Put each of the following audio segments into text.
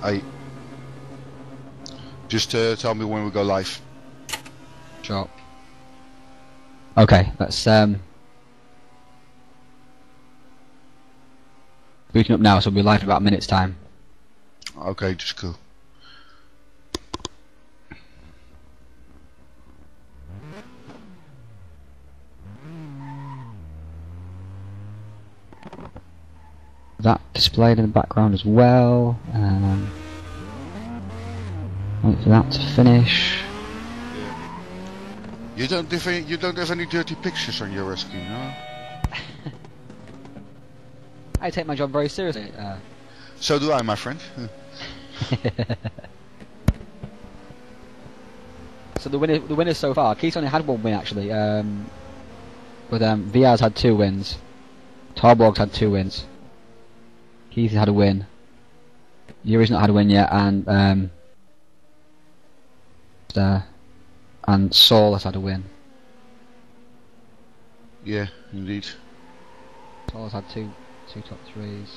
I just tell me when we go live. Sure. Okay, let's booting up now, so we'll be live in about a minute's time. Okay, just cool. That displayed in the background as well. Wait for that to finish. You don't have any dirty pictures on your screen, no? I take my job very seriously. So do I, my friend. So the winners so far, Keith's only had one win actually, but VR's had 2 wins, Tarborg's had 2 wins, Keith had a win, Yuri's not had a win yet, and Saul has had a win. Yeah, indeed. Saul has had two top 3s.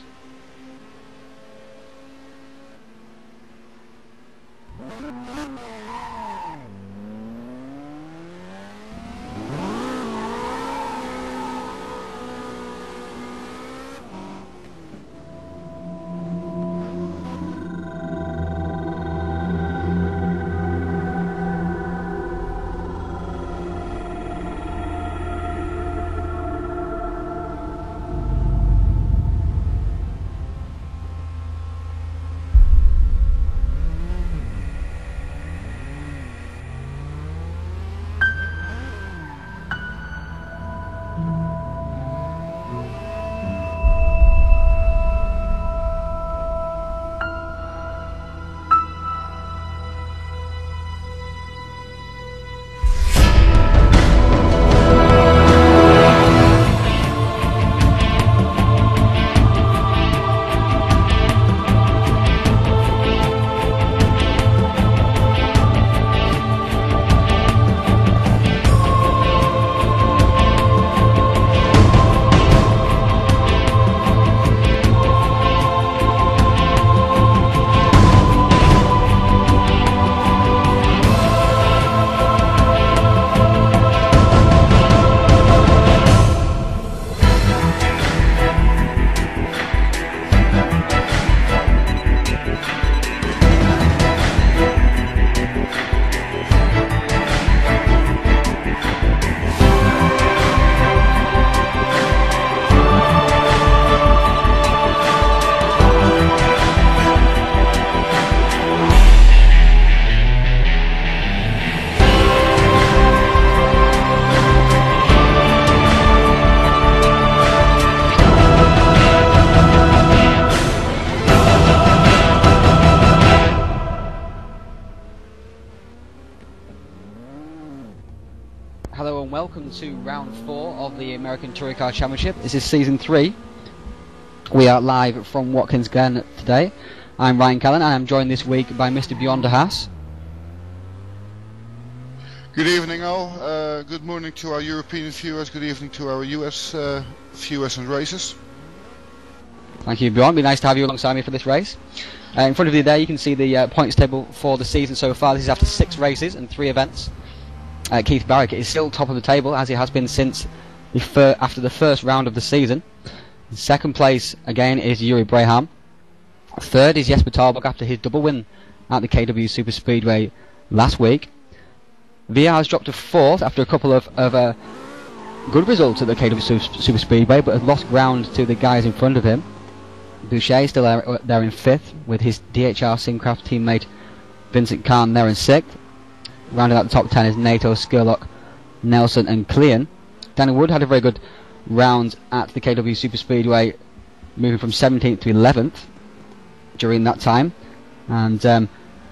Hello and welcome to round 4 of the American Touring Car Championship. This is season 3. We are live from Watkins Glen today. I'm Ryan Callan and I'm joined this week by Mr. Beyond de Haas. Good evening all, good morning to our European viewers, good evening to our US viewers and racers. Thank you, Bjorn. It'd be nice to have you alongside me for this race. In front of you there you can see the points table for the season so far. This is after 6 races and 3 events. Keith Barrick is still top of the table as he has been since after the first round of the season. In second place again is Yuri Braham. Third is Jesper Tarborg after his double win at the KW Super Speedway last week. VR has dropped to 4th after a couple of good results at the KW Super Speedway, but has lost ground to the guys in front of him. Boucher is still there in 5th with his DHR Syncraft teammate Vincent Kahn there in 6th. Rounding out the top 10 is Nato, Skurlock, Nelson and Clean. Danny Wood had a very good round at the KW Super Speedway, moving from 17th to 11th during that time. And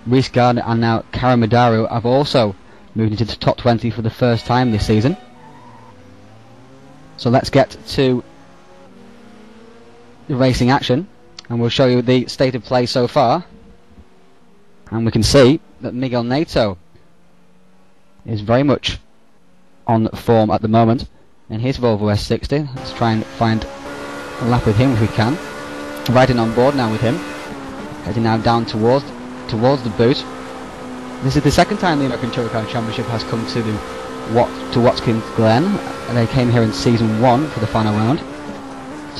Reese Gardner and now Karen Madaru have also moved into the top 20 for the first time this season. So let's get to the racing action and we'll show you the state of play so far. And we can see that Miguel Nato is very much on form at the moment in his Volvo S60. Let's try and find a lap with him if we can. Riding on board now with him. heading now down towards the boot. This is the second time the American Touring Car Championship has come to Watkins Glen. They came here in season 1 for the final round.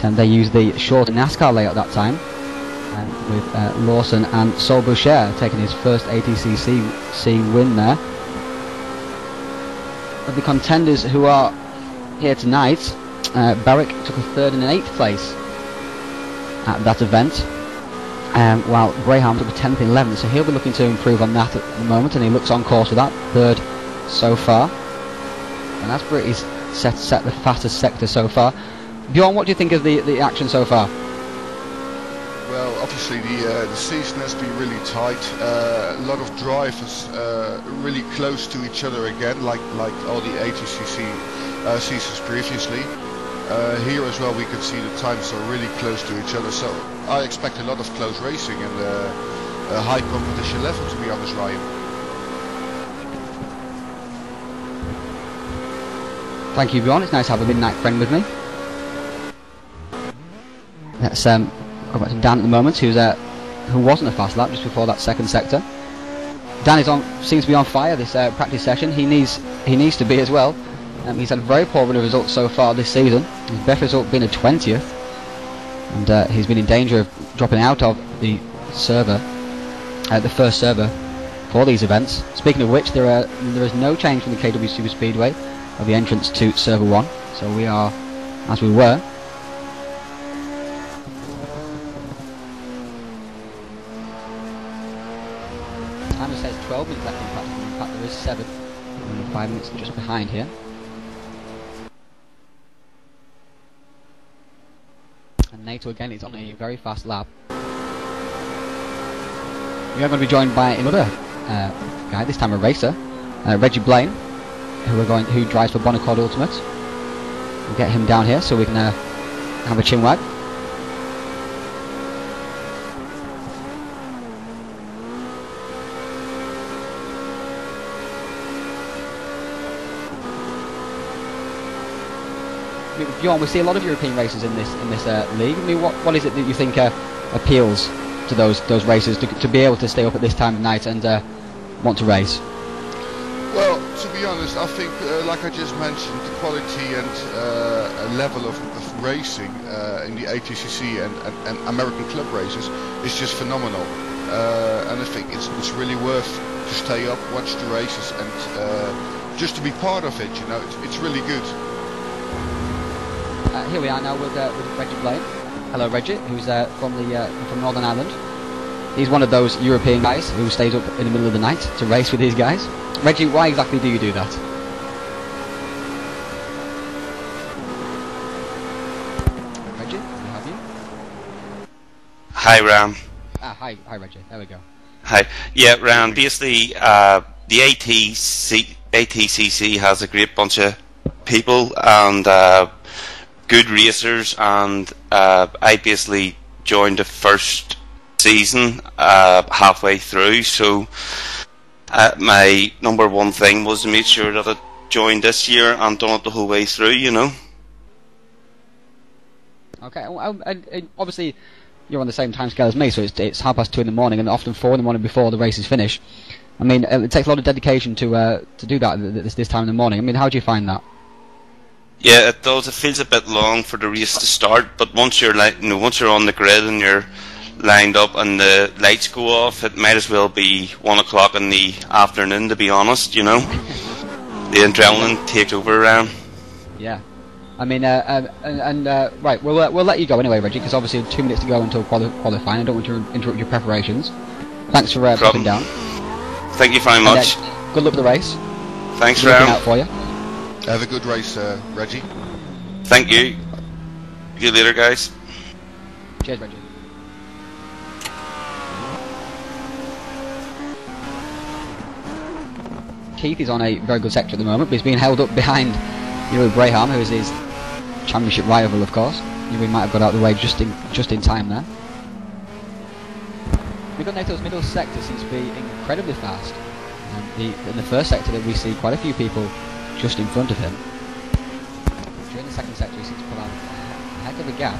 And they used the shorter NASCAR layout that time, with Lawson and Sol Boucher taking his first ATCC win there. Of the contenders who are here tonight, Barrick took a 3rd and an 8th place at that event, while Graham took a 10th and 11th, so he'll be looking to improve on that at the moment, and he looks on course for that, 3rd so far. And that's British set the fastest sector so far. Bjorn, what do you think of the action so far? Well, obviously the season has been really tight. A lot of drivers really close to each other again, like all the ATCC seasons previously. Here as well we can see the times are really close to each other, so I expect a lot of close racing and a high competition level, to be honest, Ryan. Thank you, Bjorn. It's nice to have a midnight friend with me. Let's go back to Dan at the moment, who wasn't a fast lap just before that second sector. Dan seems to be on fire this practice session. He needs to be as well. He's had a very poor run of results so far this season. His best result being a 20th, and he's been in danger of dropping out of the first server for these events. Speaking of which, there is no change from the KW Super Speedway of the entrance to server 1, so we are as we were. Timer says 12 minutes left in practice, in fact there is 7, only 5 minutes just behind here. And NATO again is on a very fast lap. We are going to be joined by another guy, this time a racer, Reggie Blaine, who drives for Bonnecord Ultimate. We'll get him down here so we can have a chin wag. Bjorn, we see a lot of European races in this league. I mean, what is it that you think appeals to those racers to be able to stay up at this time of night and want to race? Well, to be honest, I think, like I just mentioned, the quality and level of racing in the ATCC and American club races is just phenomenal. And I think it's really worth to stay up, watch the races, and just to be part of it. You know, it's really good. Here we are now with Reggie Blaine. Hello, Reggie, who's from Northern Ireland. He's one of those European guys who stays up in the middle of the night to race with these guys. Reggie, why exactly do you do that? Reggie, can we have you? Hi, Ram. Hi, Reggie. There we go. Hi. Yeah, Ram. Basically, the ATCC has a great bunch of people and good racers, and I basically joined the first season halfway through, so my number one thing was to make sure that I joined this year and done it the whole way through, you know. Okay, well, obviously you're on the same time scale as me, so it's 2:30 in the morning and often 4 in the morning before the races finish. I mean, it takes a lot of dedication to do that this time in the morning. I mean, how do you find that? Yeah, it does. It feels a bit long for the race to start, but once you're once you're on the grid and you're lined up and the lights go off, it might as well be 1 o'clock in the afternoon, to be honest. You know, the adrenaline takes over around. Yeah, I mean, right, we'll let you go anyway, Reggie, because obviously 2 minutes to go until qualifying. I don't want to interrupt your preparations. Thanks for dropping down. Thank you very much. Good luck with the race. Thanks, Ram. Ram. Out for you. Have a good race, Reggie. Thank you. See you later, guys. Cheers, Reggie. Keith is on a very good sector at the moment, but he's being held up behind Graham, who is his championship rival, of course. We might have got out of the way just in time there. Nato's middle sector seems to be incredibly fast. In the first sector, that we see quite a few people just in front of him. During the second sector, he seems to pull out a heck of a gap.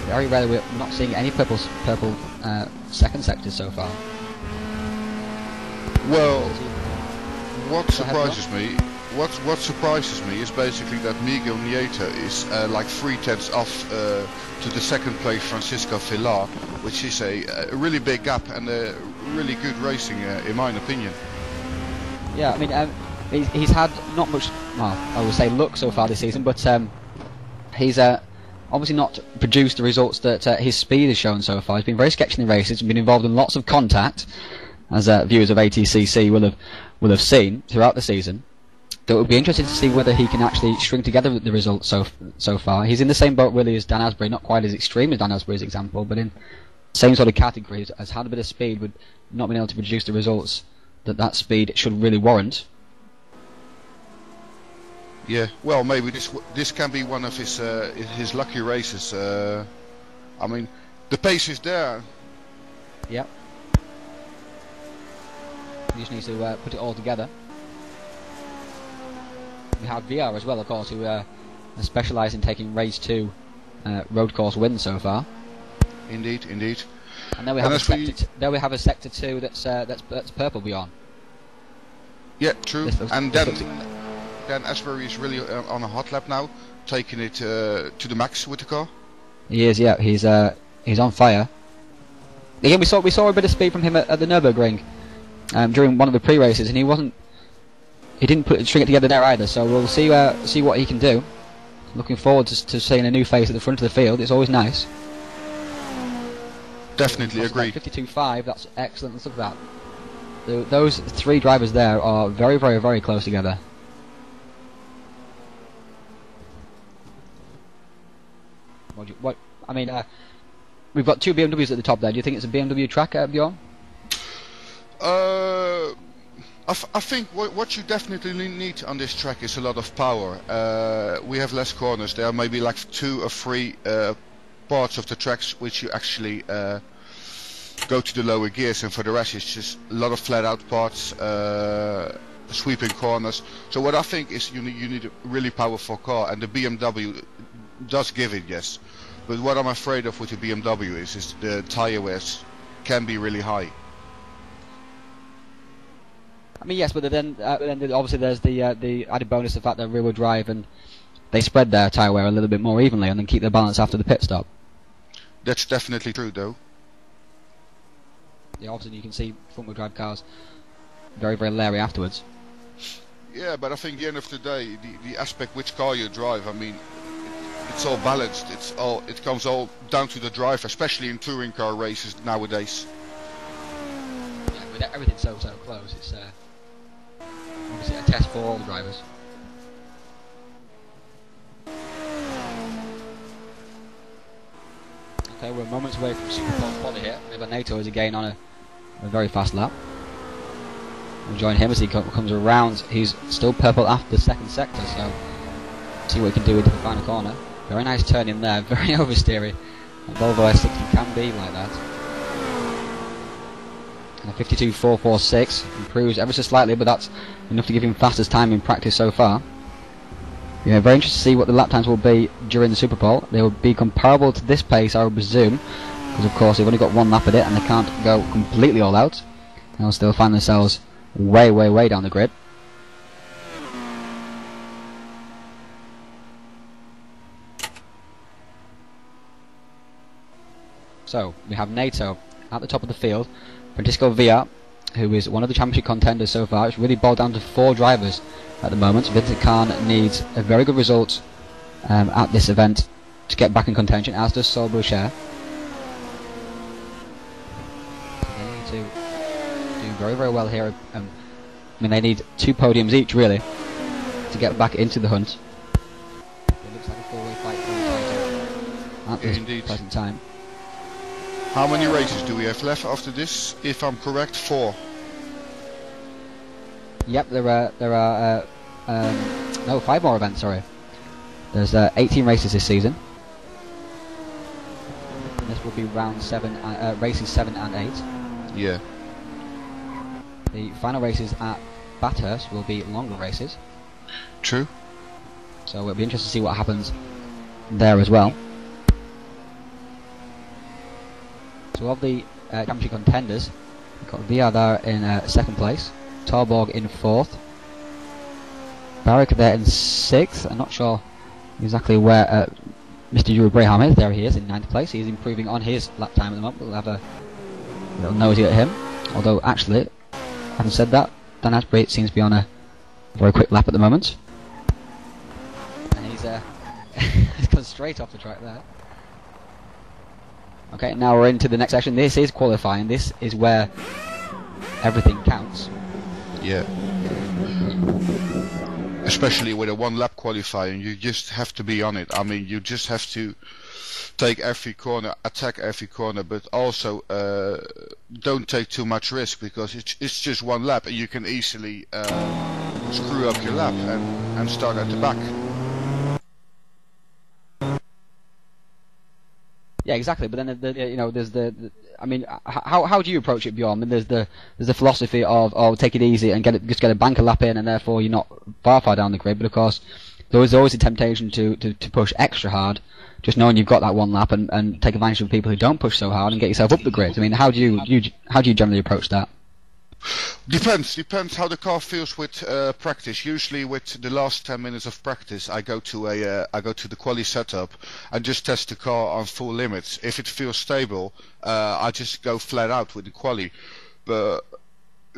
Very rarely we're not seeing any purple second sectors so far. Well, what Go ahead, surprises me, what surprises me is basically that Miguel Nieto is like 3/10 off to the second place Francisco Villar, which is a really big gap and really good racing in my opinion. Yeah, I mean, he's had not much, well, I would say luck so far this season, but he's obviously not produced the results that his speed has shown so far. He's been very sketchy in the races, been involved in lots of contact, as viewers of ATCC will have seen throughout the season. So it would be interesting to see whether he can actually string together the results so far. He's in the same boat really as Dan Asbury, not quite as extreme as Dan Asbury's example, but in the same sort of category, has had a bit of speed, but not been able to produce the results that speed should really warrant. Yeah, well, maybe this can be one of his lucky races. I mean, the pace is there. Yep. He just needs to put it all together. We have VR as well, of course, who specialise in taking race 2 road course wins so far. Indeed, indeed. And then we have a sector 2 that's purple beyond. Yeah, true. And then Asbury is really on a hot lap now, taking it to the max with the car. He is, yeah. He's on fire. Again, we saw a bit of speed from him at the Nürburgring during one of the pre-races, and he didn't string it together there either. So we'll see what he can do. Looking forward to seeing a new face at the front of the field. It's always nice. Definitely agree. 52.5. That's excellent. Let's look at that. Those 3 drivers there are very, very, very close together. What I mean, we've got 2 BMWs at the top there. Do you think it's a BMW track, Bjorn? I think what you definitely need on this track is a lot of power. We have less corners. There are maybe like 2 or 3 parts of the tracks which you actually go to the lower gears, and for the rest it's just a lot of flat out parts, sweeping corners. So what I think is you need a really powerful car, and the BMW does give it, yes. But what I'm afraid of with the BMW is the tire wears can be really high. I mean, yes, but then obviously there's the added bonus of the fact they're rear-wheel drive and they spread their tyre wear a little bit more evenly and then keep their balance after the pit stop. That's definitely true, though. Yeah, obviously you can see front-wheel drive cars very, very leery afterwards. Yeah, but I think at the end of the day, the aspect which car you drive, I mean, it's all balanced. It comes all down to the driver, especially in touring car races nowadays. Yeah, with everything so close, it's obviously a test for all the drivers. Okay, we're moments away from Super Pole quali here. Nato is again on a very fast lap. We'll join him as he comes around. He's still purple after the second sector, so see what he can do into the final corner. Very nice turn in there, very oversteery. A Volvo S60 can be like that. And a 52.446 improves ever so slightly, but that's enough to give him fastest time in practice so far. Yeah, very interested to see what the lap times will be during the Super Pole. They will be comparable to this pace, I would presume, because of course they've only got 1 lap at it and they can't go completely all out. They'll still find themselves way, way, way down the grid. So, we have NATO at the top of the field. Francisco Villa, who is one of the championship contenders so far. It's really boiled down to 4 drivers at the moment. Vincent Khan needs a very good result at this event to get back in contention, as does Saul Boucher. They need to do very, very well here. I mean, they need 2 podiums each, really, to get back into the hunt. It looks like a 4-way fight for the title at this present time. How many races do we have left after this? If I'm correct, 4. Yep, there are no, 5 more events. Sorry, there's 18 races this season. And this will be round 7, races 7 and 8. Yeah. The final races at Bathurst will be longer races. True. So it'll be interesting to see what happens there as well. So of the championship contenders, we've got VR there in 2nd place, Torborg in 4th, Barrick there in 6th. I'm not sure exactly where Mr. Yuri Braham is. There he is in 9th place. He's improving on his lap time at the moment. We'll have a little nosy at him. Although actually, having said that, Dan Asbury seems to be on a very quick lap at the moment. And he's he's gone straight off the track there. Okay, now we're into the next section. This is qualifying. This is where everything counts. Yeah. Especially with a one-lap qualifying, you just have to be on it. I mean, you just have to take every corner, attack every corner, but also don't take too much risk, because it's just one lap and you can easily screw up your lap and start at the back. Yeah, exactly. But then there's I mean, how do you approach it, Bjorn? I mean, there's the philosophy of take it easy and just get a banker lap in, and therefore you're not far down the grid. But of course, there is always a temptation to push extra hard, just knowing you've got that one lap, and take advantage of people who don't push so hard and get yourself up the grid. I mean, how do you generally approach that? Depends how the car feels with practice. Usually with the last 10 minutes of practice, I go to the quali setup and just test the car on full limits. If it feels stable, I just go flat out with the quali. But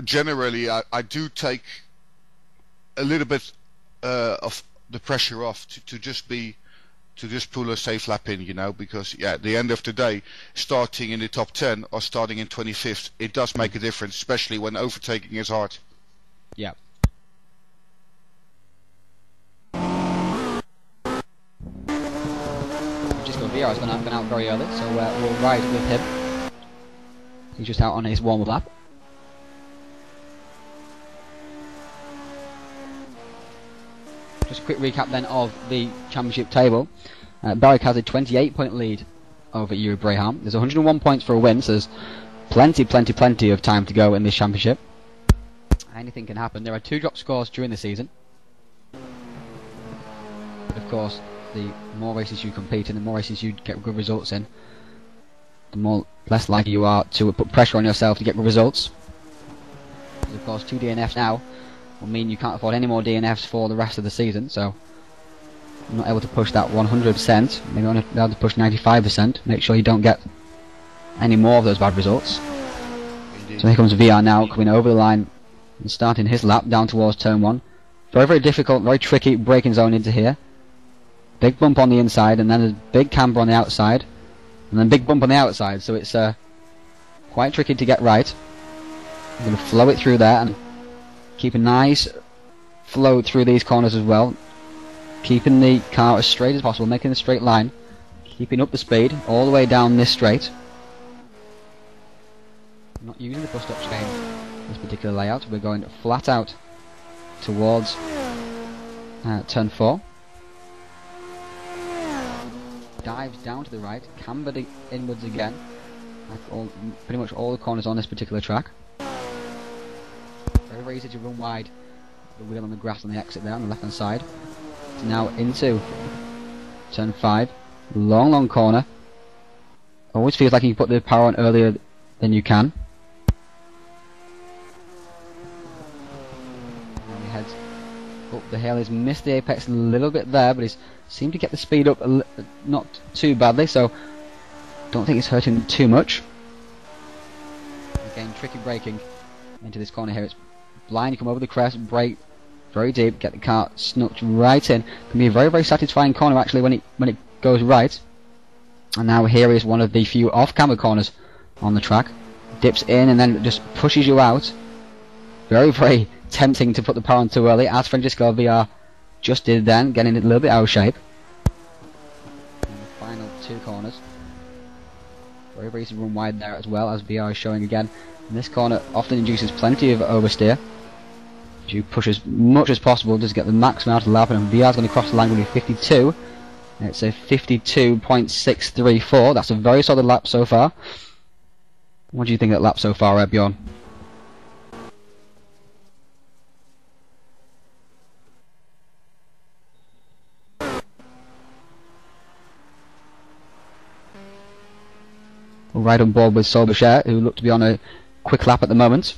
generally I do take a little bit of the pressure off to just pull a safe lap in, because at the end of the day, starting in the top 10 or starting in 25th, it does make a difference, especially when overtaking is hard. Yeah. Francisco VR has gone out very early, so we'll ride with him. He's just out on his warm-up lap. Just a quick recap then of the championship table. Barrick has a 28-point lead over Yuri Braham. There's 101 points for a win, so there's plenty of time to go in this championship. Anything can happen. There are 2 drop scores during the season. But of course, the more races you compete in, the more races you get good results in, the less likely you are to put pressure on yourself to get good results. There's of course 2 DNFs now will mean you can't afford any more DNFs for the rest of the season, so you're not able to push that 100%, maybe only able to push 95%, make sure you don't get any more of those bad results. Indeed. So here comes VR now, coming over the line and starting his lap down towards turn 1. Very difficult, very tricky braking zone into here. Big bump on the inside, and then a big camber on the outside, and then big bump on the outside, so it's quite tricky to get right. I'm going to flow it through there and keep a nice flow through these corners as well, keeping the car as straight as possible, making a straight line, keeping up the speed all the way down this straight. I'm not using the bus stop chain this particular layout. We're going flat out towards turn 4. Dives down to the right, cambered inwards again, like pretty much all the corners on this particular track. Very easy to run wide the wheel on the grass on the exit there on the left hand side. It's now into turn 5. Long corner. Always feels like you can put the power on earlier than you can. And he heads up the hill. He's missed the apex a little bit there, but he's seemed to get the speed up not too badly, so don't think it's hurting too much. Again, tricky braking into this corner here. It's blind. You come over the crest, brake very deep, get the car snucked right in. Can be a very satisfying corner actually when it goes right. And now here is one of the few off-camber corners on the track. Dips in and then just pushes you out. Very tempting to put the power on too early, as Francisco VR just did then, getting it a little bit out of shape. And the final 2 corners. Very easy to run wide there as well, as VR is showing again. And this corner often induces plenty of oversteer. You push as much as possible just to get the maximum out of the lap, and VR's going to cross the line with a 52. It's a 52.634. That's a very solid lap so far. What do you think of that lap so far, Bjorn? right on board with Solbershare, who look to be on a quick lap at the moment.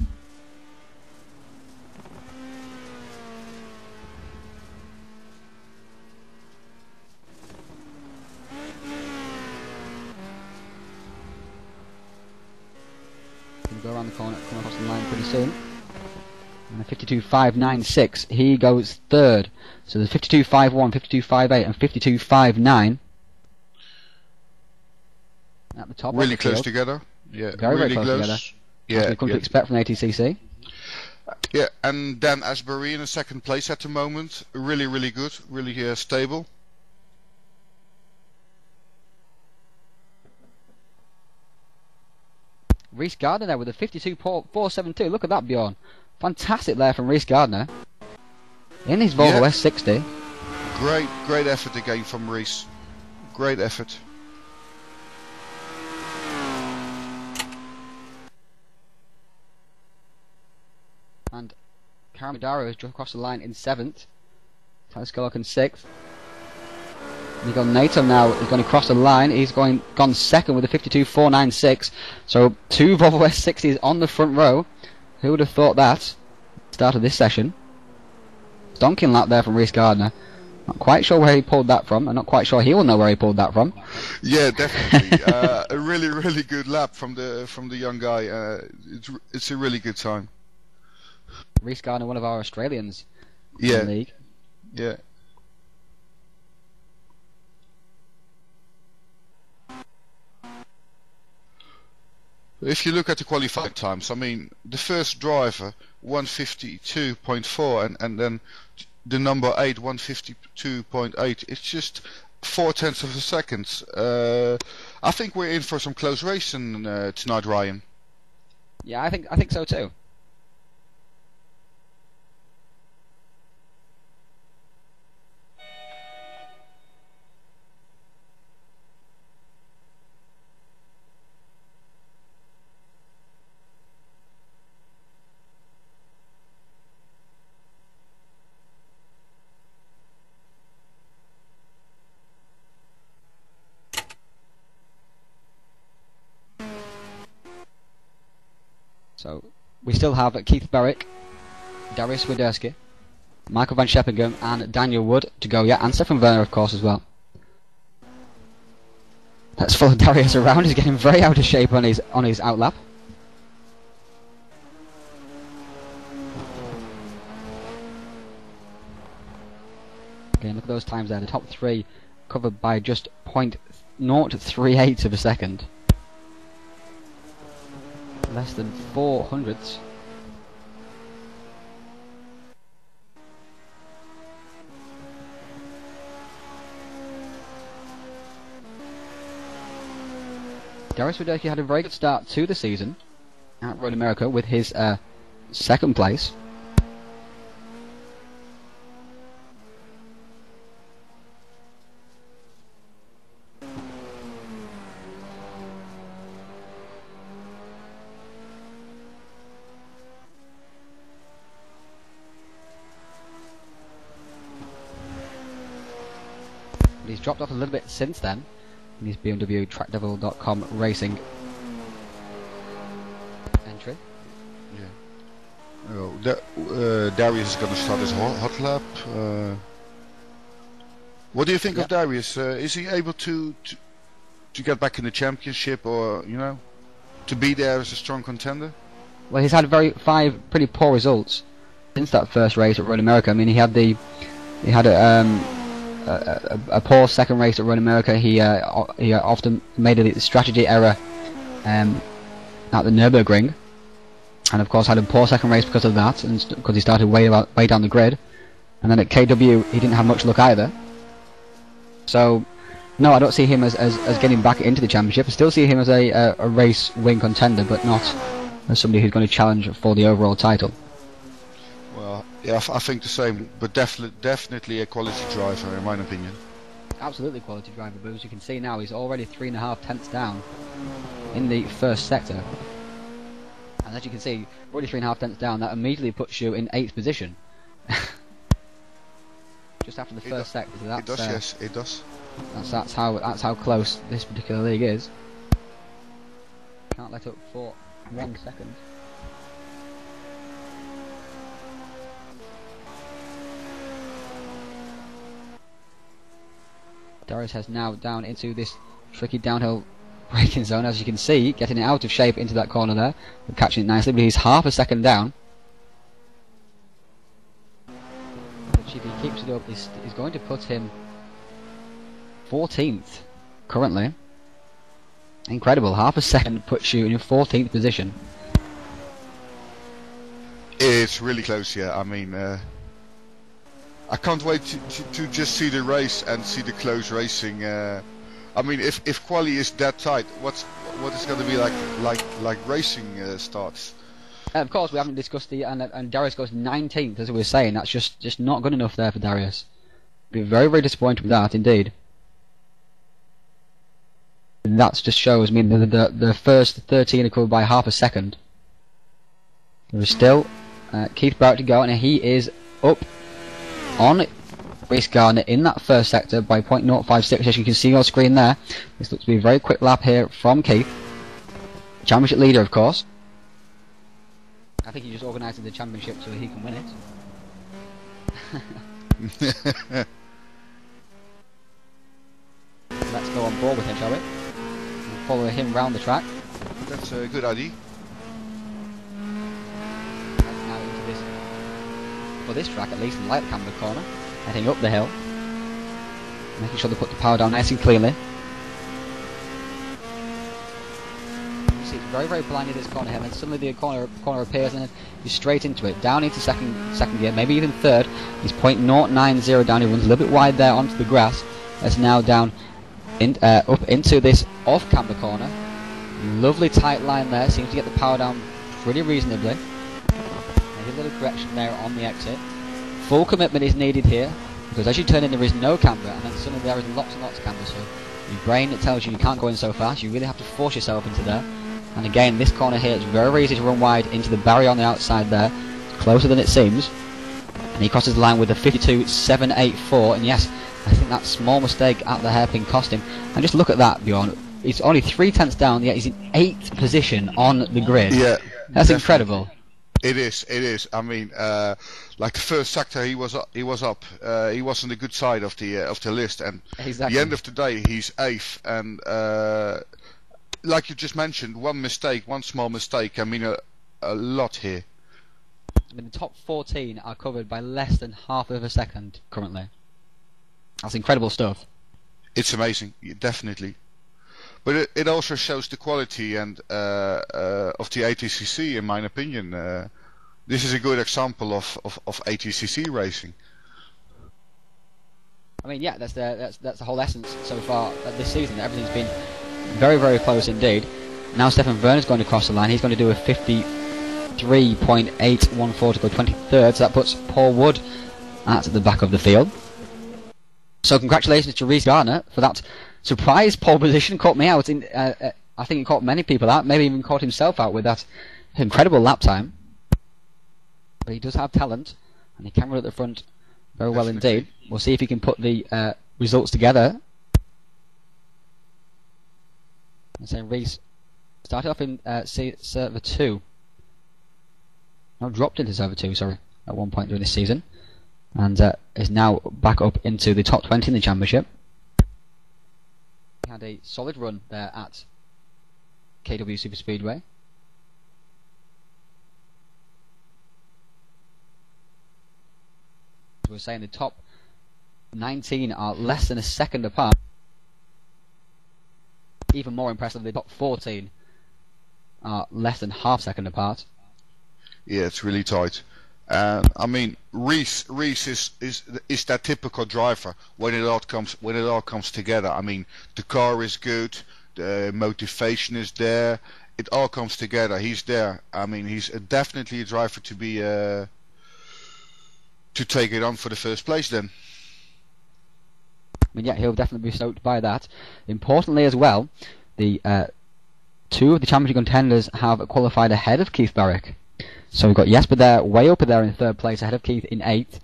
Going to go around the corner, come across the line pretty soon. And a 52.596, he goes third. So there's 52.51, 52.58 and 52.59 at the top. Really close together. Yeah, very, really very close together. Yeah, as we've come to expect from ATCC. Yeah, and Dan Asbury in second place at the moment. Really, really good. Really stable. Reese Gardner there with a 52.472. Look at that, Bjorn. Fantastic there from Reese Gardner. In his Volvo S60. Great effort again from Reese. Great effort. And Karamidaro has just crossed the line in 7th. Tyler Skolak in 6th. Miguel Nato now is going to cross the line. He's gone 2nd with a 52.496. So 2 Volvo S60s on the front row. Who would have thought that? Start of this session. Donking lap there from Reese Gardner. Not quite sure where he pulled that from. I'm not quite sure he will know where he pulled that from. Yeah, definitely. A really good lap from the young guy. It's a really good time. Reese Gardner, one of our Australians in Yeah. the league. Yeah. If you look at the qualifying times, I mean, the first driver 152.4 and then the number 8 152.8. It's just 0.4 of a second. I think we're in for some close racing tonight, Ryan. Yeah, I think so too. So we still have Keith Berwick, Darius Widerski, Michael van Scheppingen and Daniel Wood to go yet, and Stefan Werner of course as well. Let's follow Darius around. He's getting very out of shape on his outlap. Again, look at those times there. The top 3 covered by just 0.038 of a second. Less than 4 hundredths. Darius Widerski had a very good start to the season at Road America with his 2nd place. But he's dropped off a little bit since then in his BMW TrackDevil.com racing entry. Yeah. Darius is going to start his hot lap. What do you think of Darius? Is he able to get back in the championship, or to be there as a strong contender? Well, he's had 5 pretty poor results since that first race at Road America. I mean, he had a poor second race at Road America. He often made a strategy error at the Nürburgring, and of course had a poor second race because of that, and because he started way down the grid. And then at KW he didn't have much luck either. So no, I don't see him as getting back into the championship. I still see him as a race win contender, but not as somebody who's going to challenge for the overall title. Well, yeah, I think the same, but definitely a quality driver in my opinion. Absolutely quality driver, but as you can see now, he's already 3.5 tenths down in the first sector. And as you can see, already 3.5 tenths down, that immediately puts you in 8th position. Just after the first sector. So that's, it does, yes, it does. That's how close this particular league is. Can't let up for 1 second. Darius has now down into this tricky downhill braking zone, as you can see, getting it out of shape into that corner there, but catching it nicely, but he's half a second down. Which if he keeps it up, is going to put him 14th currently. Incredible, half a second puts you in your 14th position. It's really close, yeah. I mean, I can't wait to just see the race and see the close racing. I mean, if quali is that tight, what is going to be like racing starts? Of course, we haven't discussed the and Darius goes 19th, as we were saying. That's just not good enough there for Darius. Be very, very disappointed with that indeed. And that just shows. I mean, the first 13 are covered by half a second. There is still Keith Barrett to go, and he is up on Reece Gardner in that first sector by 0.056, as you can see on screen there. This looks to be a very quick lap here from Keith. Championship leader, of course. I think he just organised the championship so he can win it. Let's go on board with him, shall we? And follow him round the track. That's a good idea. Now into this, for this track at least, in the light camber corner, heading up the hill, making sure they put the power down nice and cleanly. You see, it's very, very blinded this corner here, and then suddenly the corner appears, and then he's straight into it, down into second gear, maybe even third. He's 0.090 down. He runs a little bit wide there onto the grass. That's now down up into this off camber corner. Lovely tight line there. Seems to get the power down pretty reasonably. Maybe a little correction there on the exit. Full commitment is needed here, because as you turn in there is no camber, and then suddenly there is lots and lots of camber, so your brain tells you can't go in so fast. You really have to force yourself into there. And again, this corner here, it's very easy to run wide into the barrier on the outside there. It's closer than it seems. And he crosses the line with a 52.784, and yes, I think that small mistake at the hairpin cost him. And just look at that, Bjorn. He's only 3/10 down, yet he's in 8th position on the grid. Yeah, that's definitely incredible. It is. I mean, like the first sector, he was up. He was on the good side of the list, and Exactly. the end of the day, he's 8th. And like you just mentioned, one small mistake, I mean a lot here. I mean, the top 14 are covered by less than half of a second currently. That's incredible stuff. It's amazing, definitely. But it also shows the quality and of the ATCC, in my opinion. This is a good example of ATCC racing. I mean, yeah, that's the whole essence so far this season. Everything's been very close indeed. Now Stefan Werner's going to cross the line. He's going to do a 53.814 to go 23rd. So that puts Paul Wood at the back of the field. So congratulations to Reece Gardner for that surprise pole position. Caught me out. I think it caught many people out. Maybe even caught himself out with that incredible lap time. But he does have talent, and he can run at the front very well indeed. We'll see if he can put the results together. And so Reece started off in server 2. No, dropped into server 2, sorry, at one point during this season. And is now back up into the top 20 in the championship. He had a solid run there at KW Super Speedway. As we were saying, the top 19 are less than a second apart. Even more impressive, the top 14 are less than half second apart. Yeah, it's really tight. I mean, Reece is that typical driver when it all comes together. I mean, the car is good, the motivation is there, it all comes together. He's there. I mean, he's definitely a driver to be to take it on for the first place. Then, I mean, yeah, he'll definitely be stoked by that. Importantly, as well, the two of the championship contenders have qualified ahead of Keith Barrick. So we've got Jesper there, way up there in 3rd place, ahead of Keith in 8th.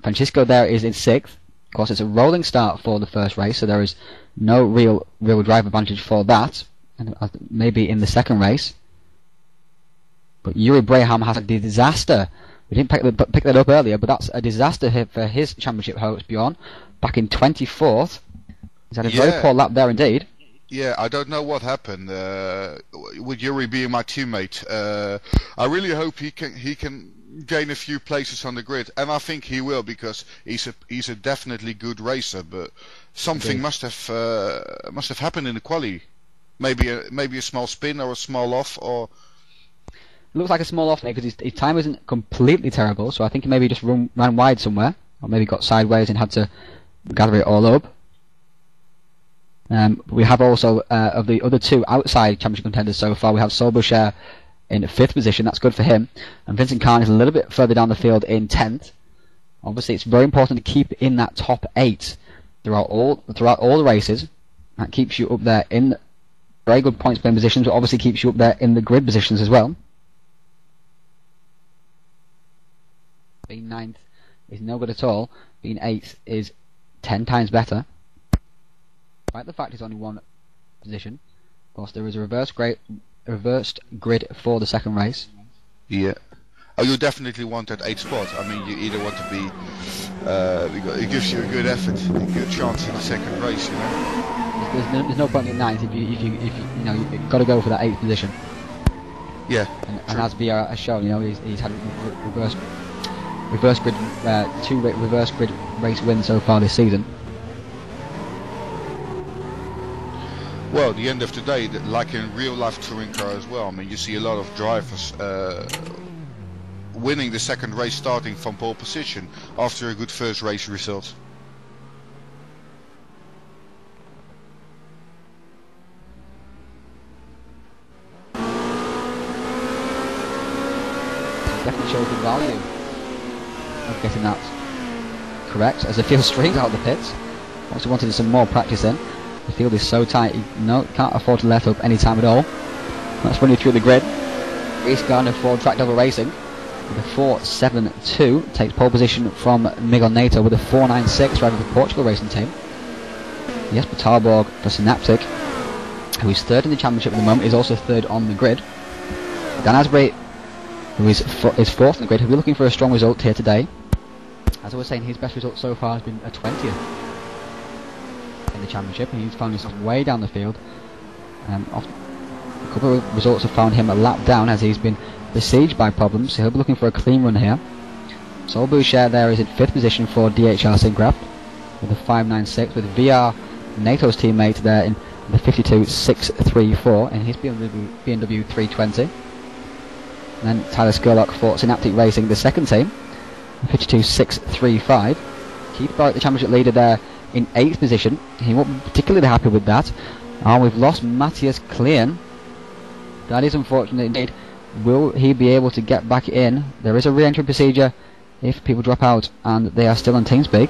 Francisco there is in 6th. Of course, it's a rolling start for the first race, so there is no real drive advantage for that. and maybe in the second race. But Yuri Braham has a disaster. We didn't pick that up earlier, but that's a disaster here for his championship hopes, Bjorn. Back in 24th. He's had a very poor lap there indeed. Yeah, I don't know what happened with Yuri being my teammate. I really hope he can gain a few places on the grid, and I think he will, because he's a definitely good racer. But something must have happened in the quali. Maybe a small spin or a small off, or. It looks like a small off because his time isn't completely terrible, so I think he maybe just ran wide somewhere, or maybe got sideways and had to gather it all up. We have also, of the other two outside championship contenders so far, we have Solbuscher in 5th position. That's good for him. And Vincent Kahn is a little bit further down the field in 10th. Obviously, it's very important to keep in that top 8 throughout all the races. That keeps you up there in very good points playing positions, but obviously keeps you up there in the grid positions as well. Being 9th is no good at all. Being 8th is 10 times better. Despite the fact it's only one position. Of course, there is a reversed grid for the second race. Yeah. Oh, you definitely want that 8th spot. I mean, you either want to be. It gives you a good effort, a good chance in the second race. You know. There's no point in 9th if you've got to go for that 8th position. Yeah. And as VR has shown, he's had reverse grid, 2 reverse grid race wins so far this season. Well, at the end of the day, like in real life touring car as well, I mean, you see a lot of drivers winning the second race starting from pole position after a good first race result. Definitely shows the value of getting that correct as the field streams out of the pits. Also wanted some more practice in. The field is so tight, you can't afford to let up any time at all. Let's run you through the grid. Reece Gardner for Track Double Racing with a 4.72, takes pole position from Miguel Neto with a 4.96, driving the Portugal racing team. Jesper Tarborg for Synaptic, who is 3rd in the championship at the moment, is also 3rd on the grid. Dan Asbury, who is 4th in the grid, who will be looking for a strong result here today. As I was saying, his best result so far has been a 20th in the championship, and he's found himself way down the field. A couple of results have found him a lap down as he's been besieged by problems, so he'll be looking for a clean run here. Solbuscher there is in 5th position for DHR Syncraft with a 5.96, with VR, NATO's teammate, there in the 52.634 in his BMW 320. And then Tyler Skurlock for Synaptic Racing, the second team, 52.635. Keith Barrett, the championship leader, there in 8th position. He won't be particularly happy with that. We've lost Matthias Klein. That is unfortunate indeed. Will he be able to get back in? There is a re-entry procedure if people drop out and they are still on TeamSpeak.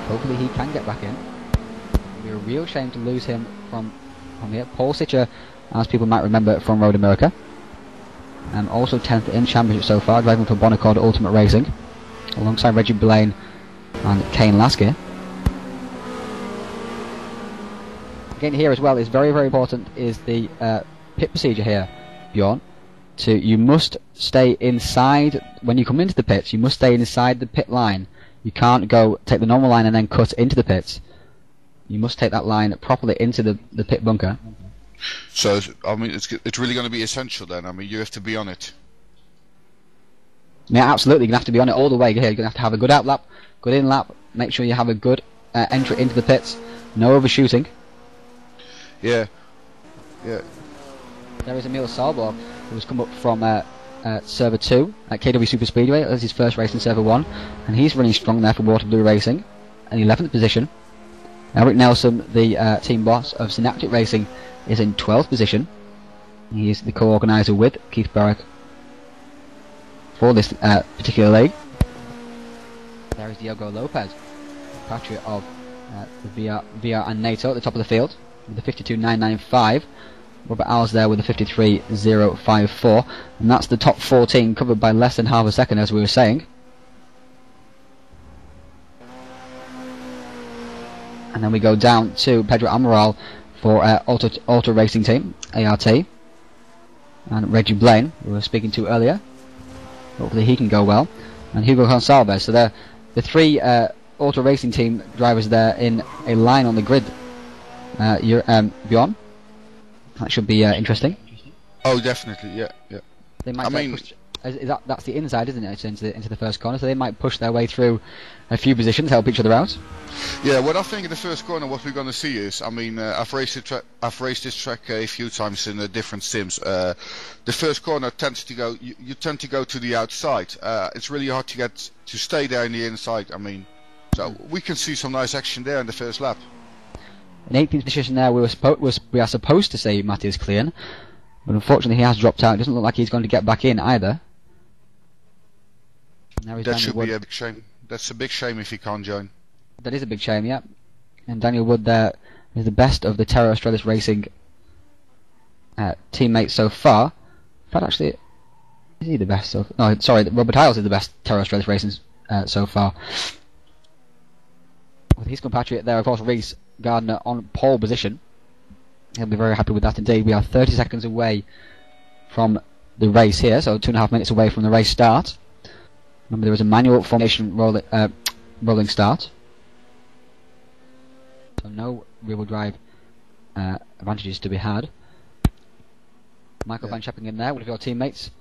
Hopefully he can get back in. It would be a real shame to lose him from here. Paul Sitcher, as people might remember from Road America. And also 10th in championship so far, driving for Bonacord Ultimate Racing, alongside Reggie Blaine and Kane Lasky. Again, here as well is very, very important is the pit procedure here, Bjorn. You must stay inside when you come into the pits. You must stay inside the pit line. You can't take the normal line and then cut into the pits. You must take that line properly into the pit bunker. So, I mean, it's really going to be essential then. I mean, you have to be on it. Yeah, absolutely. You're going to have to be on it all the way here. You're going to have a good out lap, good in lap. Make sure you have a good entry into the pits. No overshooting. Yeah. Yeah. There is Emil Salborg, who has come up from Server 2 at KW Super Speedway. That's his first race in Server 1. And he's running strong there for Waterblue Racing. In 11th position. Eric Nelson, the team boss of Synaptic Racing, is in 12th position. He is the co-organiser with Keith Barrick for this particular league. There is Diogo Lopez, compatriot of the VR and NATO at the top of the field with the 52.995. Robert Alls there with the 53.054, and that's the top 14 covered by less than half a second, as we were saying. And then we go down to Pedro Amaral for Auto Racing Team, ART, and Reggie Blaine, who we were speaking to earlier. Hopefully he can go well, and Hugo Gonçalves. So they're the three Auto Racing Team drivers there in a line on the grid. Bjorn, that should be interesting. Oh, definitely, yeah. They might push, that's the inside, isn't it? Into the first corner, so they might push their way through a few positions, help each other out. Yeah, what I think in the first corner, what we're going to see is, I mean, I've raced this track a few times in different sims. The first corner tends to go, you tend to go to the outside. It's really hard to stay there in the inside. I mean, so we can see some nice action there in the first lap. In 18th position there, we are supposed to say Matthias Klein, but unfortunately he has dropped out. It doesn't look like he's going to get back in either. That should be a big shame. That's a big shame if he can't join. That is a big shame, yeah. And Daniel Wood there is the best of the Terra Australis Racing teammates so far. In fact, actually, is he the best? No, sorry, Robert Hiles is the best Terra Australis Racing so far. With his compatriot there, of course, Reece Gardner on pole position. He'll be very happy with that indeed. We are 30 seconds away from the race here, so 2.5 minutes away from the race start. Remember, there was a manual formation rolling start, so no rear-wheel drive advantages to be had. Michael Van Schepping in there, one of your teammates,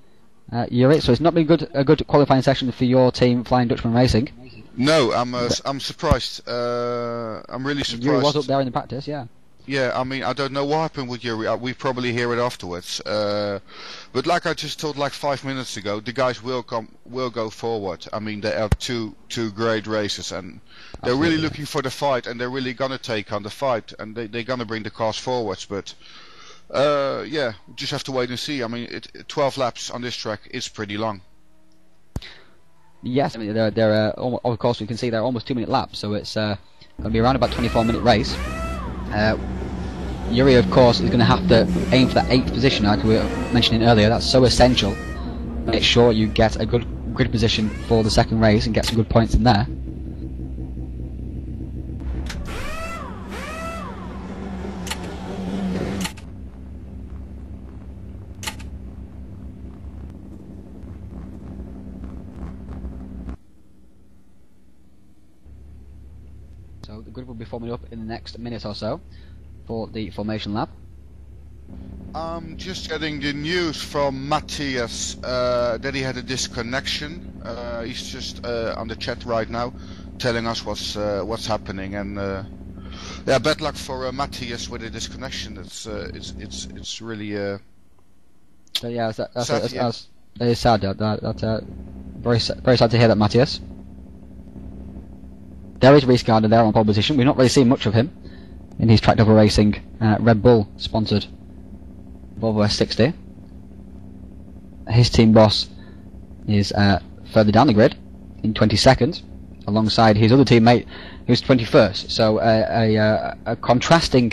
Yuri. So it's not been a good qualifying session for your team, Flying Dutchman Racing. No, I'm surprised. I'm really surprised. Yuri was up there in the practice, yeah. Yeah, I mean, I don't know what happened with Yuri. We probably hear it afterwards. But like I just told like 5 minutes ago, the guys will go forward. I mean, they have two great races, and they're really looking for the fight, and they're really gonna take on the fight, and they're gonna bring the cars forwards. But yeah, just have to wait and see. I mean, 12 laps on this track is pretty long. Yes, I mean they're of course we can see they're almost 2-minute laps, so it's going to be around about 24-minute race. Yuri, of course, is going to have to aim for that 8th position, like we were mentioning earlier. That's so essential. Make sure you get a good grid position for the second race and get some good points in there. So the grid will be forming up in the next minute or so for the formation lap. I'm just getting the news from Matthias that he had a disconnection. He's just on the chat right now, telling us what's happening, and yeah, bad luck for Matthias with the disconnection. It's really So yeah, that's sad. that is sad. That's very sad to hear that, Matthias. There is Reece Gardner there on pole position. We've not really seen much of him in his Track Double Racing Red Bull sponsored Volvo S60. His team boss is further down the grid in 22nd, alongside his other teammate who's 21st. So a contrasting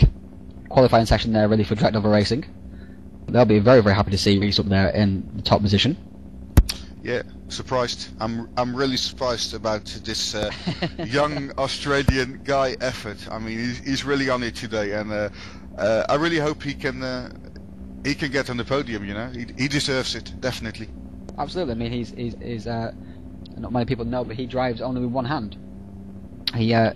qualifying session there really for Track Double Racing. They'll be very, very happy to see Reece up there in the top position. Yeah, surprised. I'm really surprised about this young Australian guy effort. I mean, he's really on it today, and I really hope he can get on the podium. You know, he deserves it, definitely. Absolutely. I mean, he's not many people know, but he drives only with one hand. He's one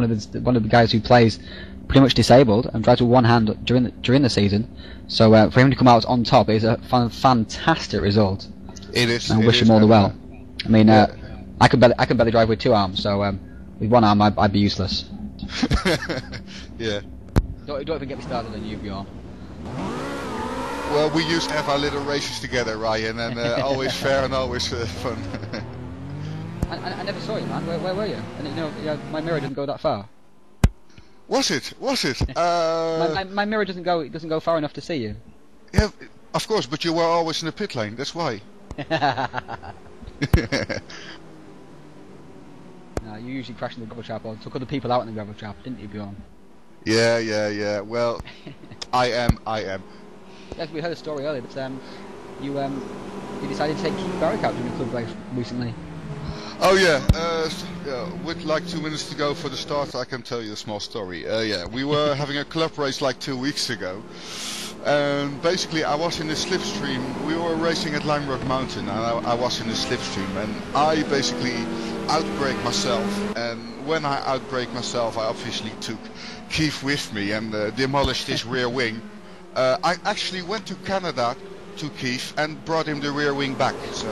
of the guys who plays pretty much disabled and drives with one hand during the season. So for him to come out on top is a fantastic result. It is. I wish him all the well. I mean, I can barely drive with two arms, so with one arm I'd be useless. Yeah. Don't even get me started on you, Bjorn. Well, we used to have our little races together, Ryan, and always fair and always fun. I never saw you, man. Where were you? And you know, my mirror didn't go that far. Was it? My mirror doesn't go far enough to see you. Yeah, of course, but you were always in the pit lane. That's why. No, you usually crash in the gravel trap or took other people out in the gravel trap, didn't you, Bjorn? Yeah. Well, I am. Yes, we heard a story earlier that you decided to take Keith Barrick out during the club race recently. Oh yeah, with like 2 minutes to go for the start, I can tell you a small story. Yeah, we were having a club race like 2 weeks ago, and basically I was in the slipstream. We were racing at Lime Rock Mountain, and I was in the slipstream, and I basically outbrake myself. And when I outbrake myself, I obviously took Keith with me and demolished his rear wing. I actually went to Canada to Keith and brought him the rear wing back. So.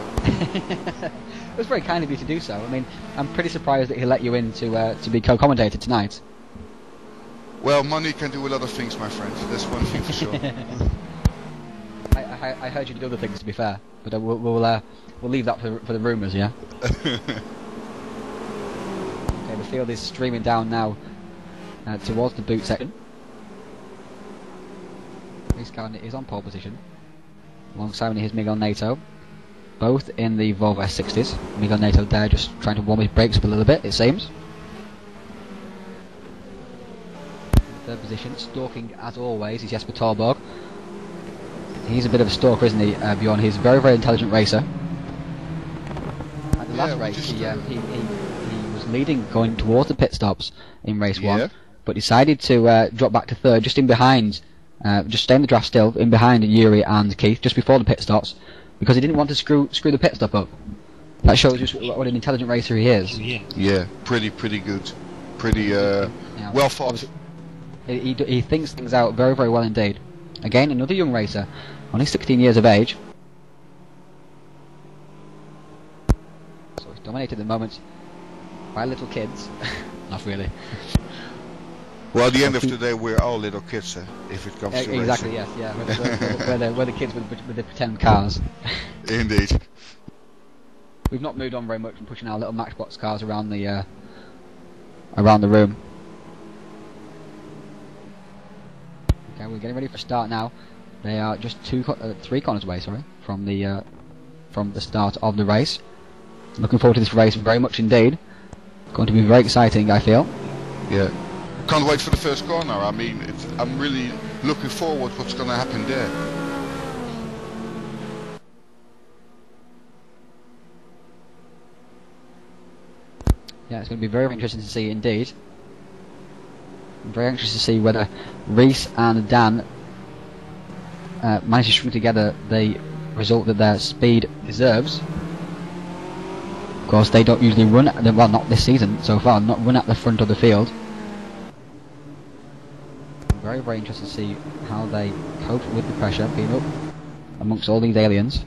It was very kind of you to do so. I mean, I'm pretty surprised that he let you in to be co-commentator tonight. Well, money can do a lot of things, my friend. That's one thing for sure. I heard you did other things, to be fair, but we'll leave that for the rumours, yeah. Okay, the field is streaming down now towards the boot section. Reece Gardner is on pole position, alongside his Miguel Neto, both in the Volvo S60s. Miguel Neto there just trying to warm his brakes up a little bit, it seems. Third position, stalking as always, is Jesper Torborg. He's a bit of a stalker, isn't he, Bjorn? He's a very, very intelligent racer. At the last race, he was leading going towards the pit stops in race 1, but decided to drop back to third, just in behind, just stay in the draft still, in behind Yuri and Keith, just before the pit stops, because he didn't want to screw the pit stop up. That shows just what an intelligent racer he is. Yeah, pretty good. Pretty well thought. He thinks things out very, very well indeed. Again, another young racer, only 16 years of age. So he's dominated at the moment by little kids. Not really. Well, at the end of the day, we're all little kids, if it comes to exactly, racing. Yes, yeah. We're the kids with the pretend cars. Indeed. We've not moved on very much from pushing our little Matchbox cars around the room. Okay, we're getting ready for a start now. They are just 3 corners away, from the start of the race. Looking forward to this race very much indeed. Going to be very exciting, I feel. Yeah. Can't wait for the first corner. I mean, I'm really looking forward what's going to happen there. Yeah, it's going to be very, very interesting to see indeed. I'm very anxious to see whether Reece and Dan manage to string together the result that their speed deserves. Of course, they don't usually run at well, not this season so far, not run at the front of the field. Very, very interested to see how they cope with the pressure being up amongst all these aliens.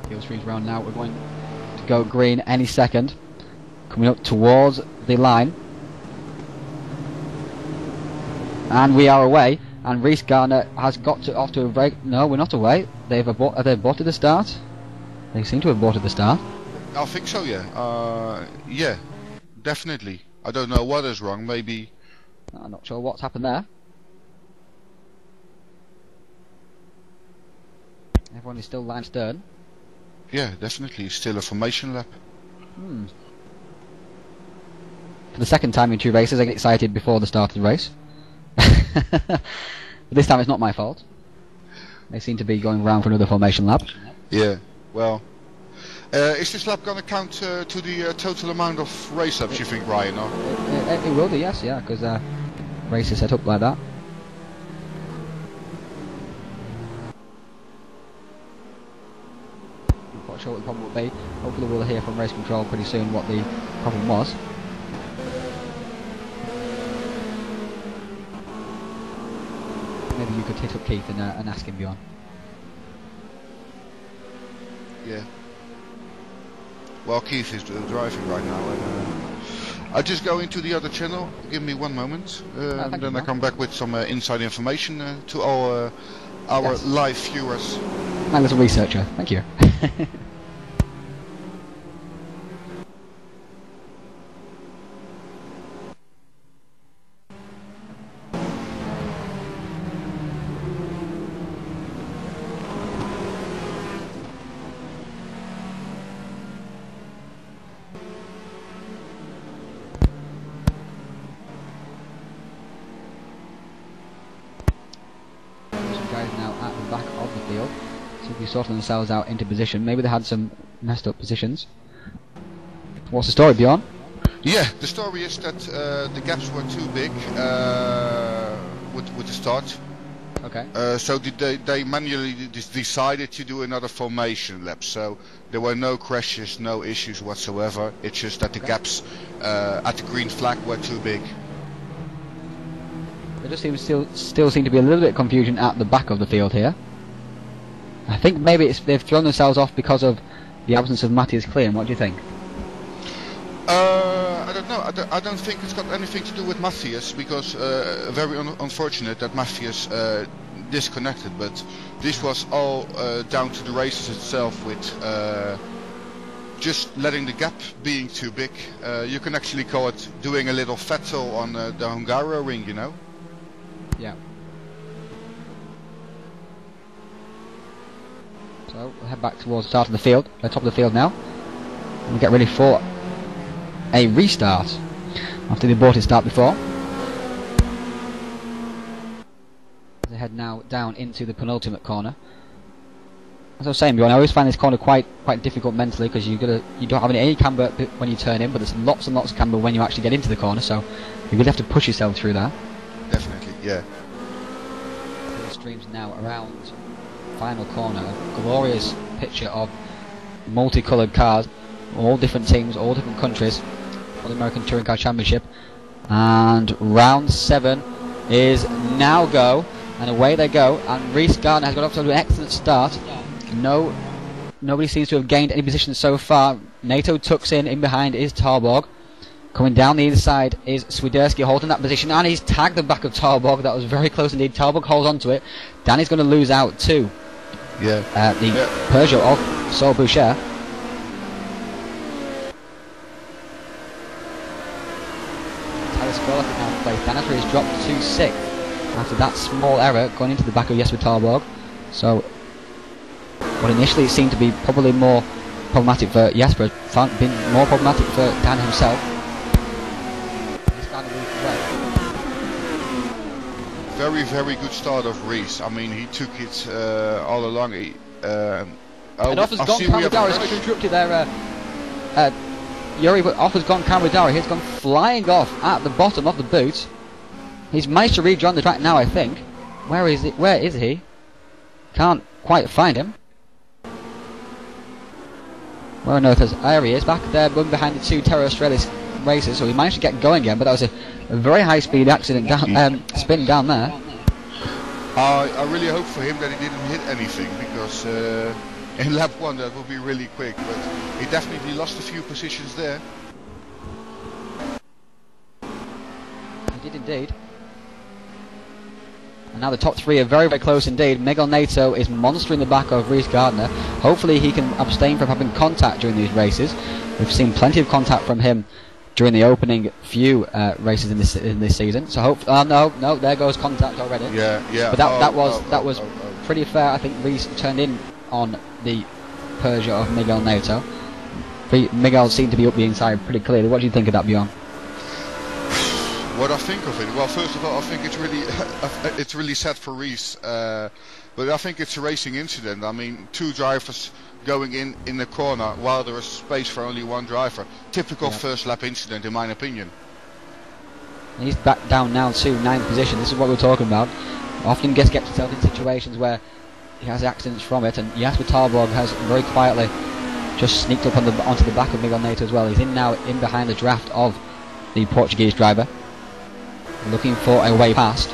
Field streams round now. We're going to go green any second. Coming up towards the line. And we are away. And Reece Gardner has got off to a very... No, we're not away. Have they aborted the start? They seem to have aborted the start. I think so, yeah. Yeah, definitely. I don't know what is wrong, maybe... I'm not sure what's happened there. Everyone is still line stern. Yeah, definitely. Still a formation lap. For the second time in 2 races, I get excited before the start of the race. But this time it's not my fault. They seem to be going round for another formation lap. Yeah, well... is this lap going to count to the total amount of race laps, you think, Ryan? Or? It will do, yes, yeah, because race is set up like that. I'm not sure what the problem will be. Hopefully we'll hear from race control pretty soon what the problem was. Maybe you could hit up Keith and ask him, Bjorn. Yeah. Well, Keith is driving right now, and I'll just go into the other channel. Give me 1 moment, and then I come back with some inside information to all our live viewers. My little researcher, thank you. be sorting themselves out into position. Maybe they had some messed up positions. What's the story, Bjorn? Yeah, the story is that the gaps were too big with the start. Okay. So they manually decided to do another formation lap. So there were no crashes, no issues whatsoever. It's just that the gaps at the green flag were too big. There just seems still seem to be a little bit of confusion at the back of the field here. I think maybe they've thrown themselves off because of the absence of Matthias Klein. What do you think? I don't know. I don't think it's got anything to do with Matthias, because very unfortunate that Matthias disconnected. But this was all down to the races itself, with just letting the gap being too big. You can actually call it doing a little Vettel on the Hungaroring, you know. Yeah. So we'll head back towards the start of the field, the top of the field now, and we'll get ready for a restart after the aborted start before. They head now down into the penultimate corner. As I was saying, Bjorn, I always find this corner quite difficult mentally, because you don't have any camber when you turn in, but there's lots and lots of camber when you actually get into the corner. So you really have to push yourself through that. Definitely, yeah. The streams now around final corner. A glorious picture of multicoloured cars, all different teams, all different countries, for the American Touring Car Championship. And round 7 is now go, and away they go. And Rhys Gardner has got off to an excellent start. Nobody seems to have gained any position so far. NATO tucks in behind is Tarborg. Coming down the inside is Swiderski holding that position, and he's tagged the back of Tarborg. That was very close indeed. Tarborg holds onto it. Danny's going to lose out too. Yeah. The Peugeot of Saul Boucher. Tyler Skolak is now placed. Danner is dropped to 6th after that small error going into the back of Jesper Tarborg. So what initially seemed to be probably more problematic for Jesper has been more problematic for Dan himself. Very, very good start of Rhys. I mean, he took it all along. And off has gone Kamadara. It's interrupted there. Yuri, but off has gone Kamadara. He's gone flying off at the bottom of the boot. He's managed to rejoin the track now, I think. Where is it? Where is he? Can't quite find him. Where on earth is there? He is back there, behind the two Terra Australis racers. So he managed to get going again, but that was a very high speed accident down, spin down there. I really hope for him that he didn't hit anything, because in lap 1 that would be really quick, but he definitely lost a few positions there. He did indeed. And now the top 3 are very, very close indeed. Miguel Neto is monstering the back of Rhys Gardner. Hopefully he can abstain from having contact during these races. We've seen plenty of contact from him during the opening few races in this season. So no, there goes contact already. Yeah. But that was pretty fair. I think Rhys turned in on the Peugeot of Miguel Neto. Miguel seemed to be up the inside pretty clearly. What do you think of that, Bjorn? What I think of it? Well, first of all, I think it's really sad for Rhys, but I think it's a racing incident. I mean, 2 drivers going in the corner while there is space for only 1 driver. Typical first lap incident, in my opinion. And he's back down now to 9th position. This is what we're talking about. Often gets himself in situations where he has accidents from it, and Jesper Tarborg has very quietly just sneaked up onto the back of Miguel Neto as well. He's now in behind the draft of the Portuguese driver, looking for a way past.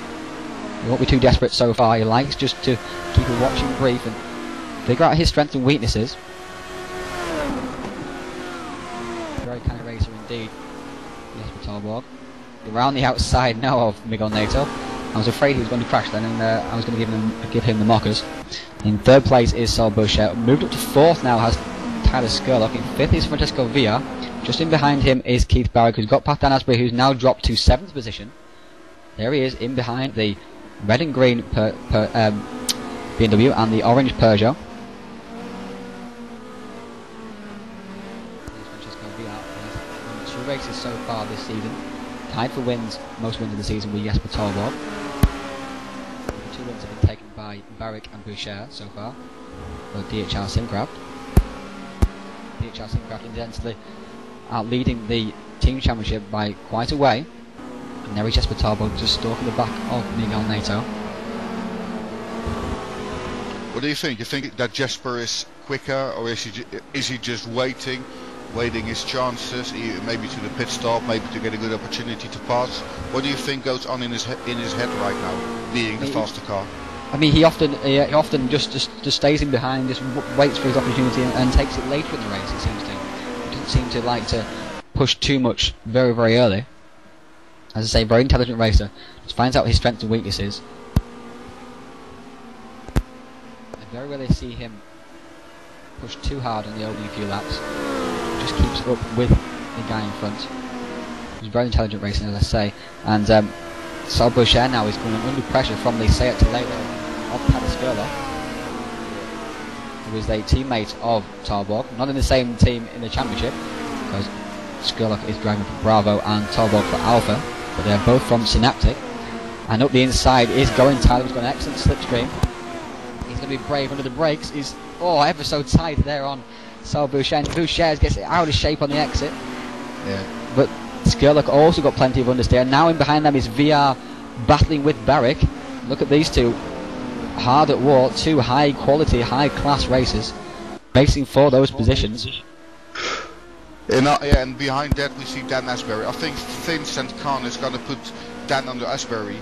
He won't be too desperate so far. He likes just to keep a watching brief and figure out his strengths and weaknesses. Very kind of racer indeed, Jesper Tarborg. Around the outside now of Miguel Neto. I was afraid he was going to crash then, and I was going to give him the mockers. In 3rd place is Saul Boucher. Moved up to 4th now has Tyler Skurlock. In 5th is Francesco Villa. Just in behind him is Keith Barrick, who's got past Dan Asbury, who's now dropped to 7th position. There he is in behind the red and green BMW and the orange Peugeot. Francesco Villa has won 2 races so far this season, tied for most wins of the season with Jesper Tarborg. The 2 wins have been taken by Barrick and Boucher so far. for DHR Simcraft. DHR Simcraft incidentally out leading the team championship by quite a way. And there is Jesper Tarboe just stalking the back of Miguel Nato. What do you think? You think that Jesper is quicker, or is he just waiting his chances, maybe to the pit stop, maybe to get a good opportunity to pass? What do you think goes on in his head right now, being the faster car? I mean, he often just stays in behind, just waits for his opportunity and takes it later in the race. It seems to. He doesn't seem to like to push too much very early. As I say, very intelligent racer. Just finds out his strengths and weaknesses. I very rarely see him push too hard on the opening few laps. Just keeps up with the guy in front. He's very intelligent racing, as I say. And Charles Boucher now is coming under pressure from the Seat Toledo of Tadej Skurlock, who is a teammate of Tarboe. Not in the same team in the championship, because Skurlock is driving for Bravo and Tarboe for Alpha, but they're both from Synaptic. And up the inside is going Tyler, who's got an excellent slipstream. He's going to be brave under the brakes. He's ever so tight there on Charles Boucher. And Boucher gets it out of shape on the exit. Yeah. But Skurlock also got plenty of understeer. Now in behind them is VR battling with Barrick. Look at these two, hard at war, two high quality, high class racers, racing for those positions. And behind that we see Dan Asbury. I think Vincent Khan is going to put Dan under Asbury.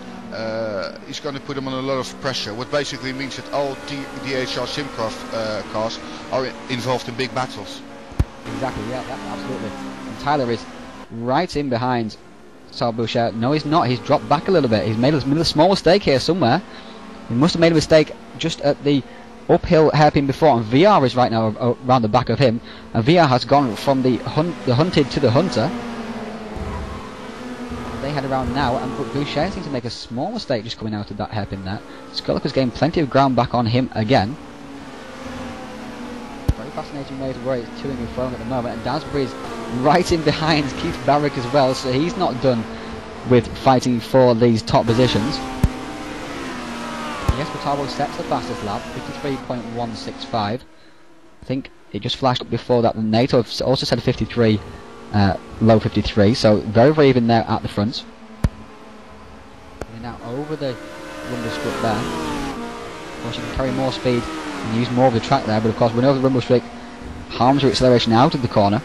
He's going to put him on a lot of pressure, what basically means that all DHR Simcraft cars are involved in big battles. Exactly, yeah, absolutely. And Tyler is right in behind Charles Boucher. No, he's not. He's dropped back a little bit. He's made a small mistake here somewhere. He must have made a mistake just at the uphill hairpin before, and VR is right now around the back of him. And VR has gone from the hunted to the hunter. They head around now, and Boucher seems to make a small mistake just coming out of that hairpin there. Skurlock has gained plenty of ground back on him again. Very fascinating way where it's toing and throwing at the moment, and Dansbury is right in behind Keith Barrick as well, so he's not done with fighting for these top positions. Jesper Tarboe sets the fastest lap, 53.165. I think it just flashed up before that. NATO also said 53, low 53, so very even there at the front. They're now over the rumble strip there. Of course, you can carry more speed and use more of the track there, but of course we know the rumble strip harms your acceleration out of the corner.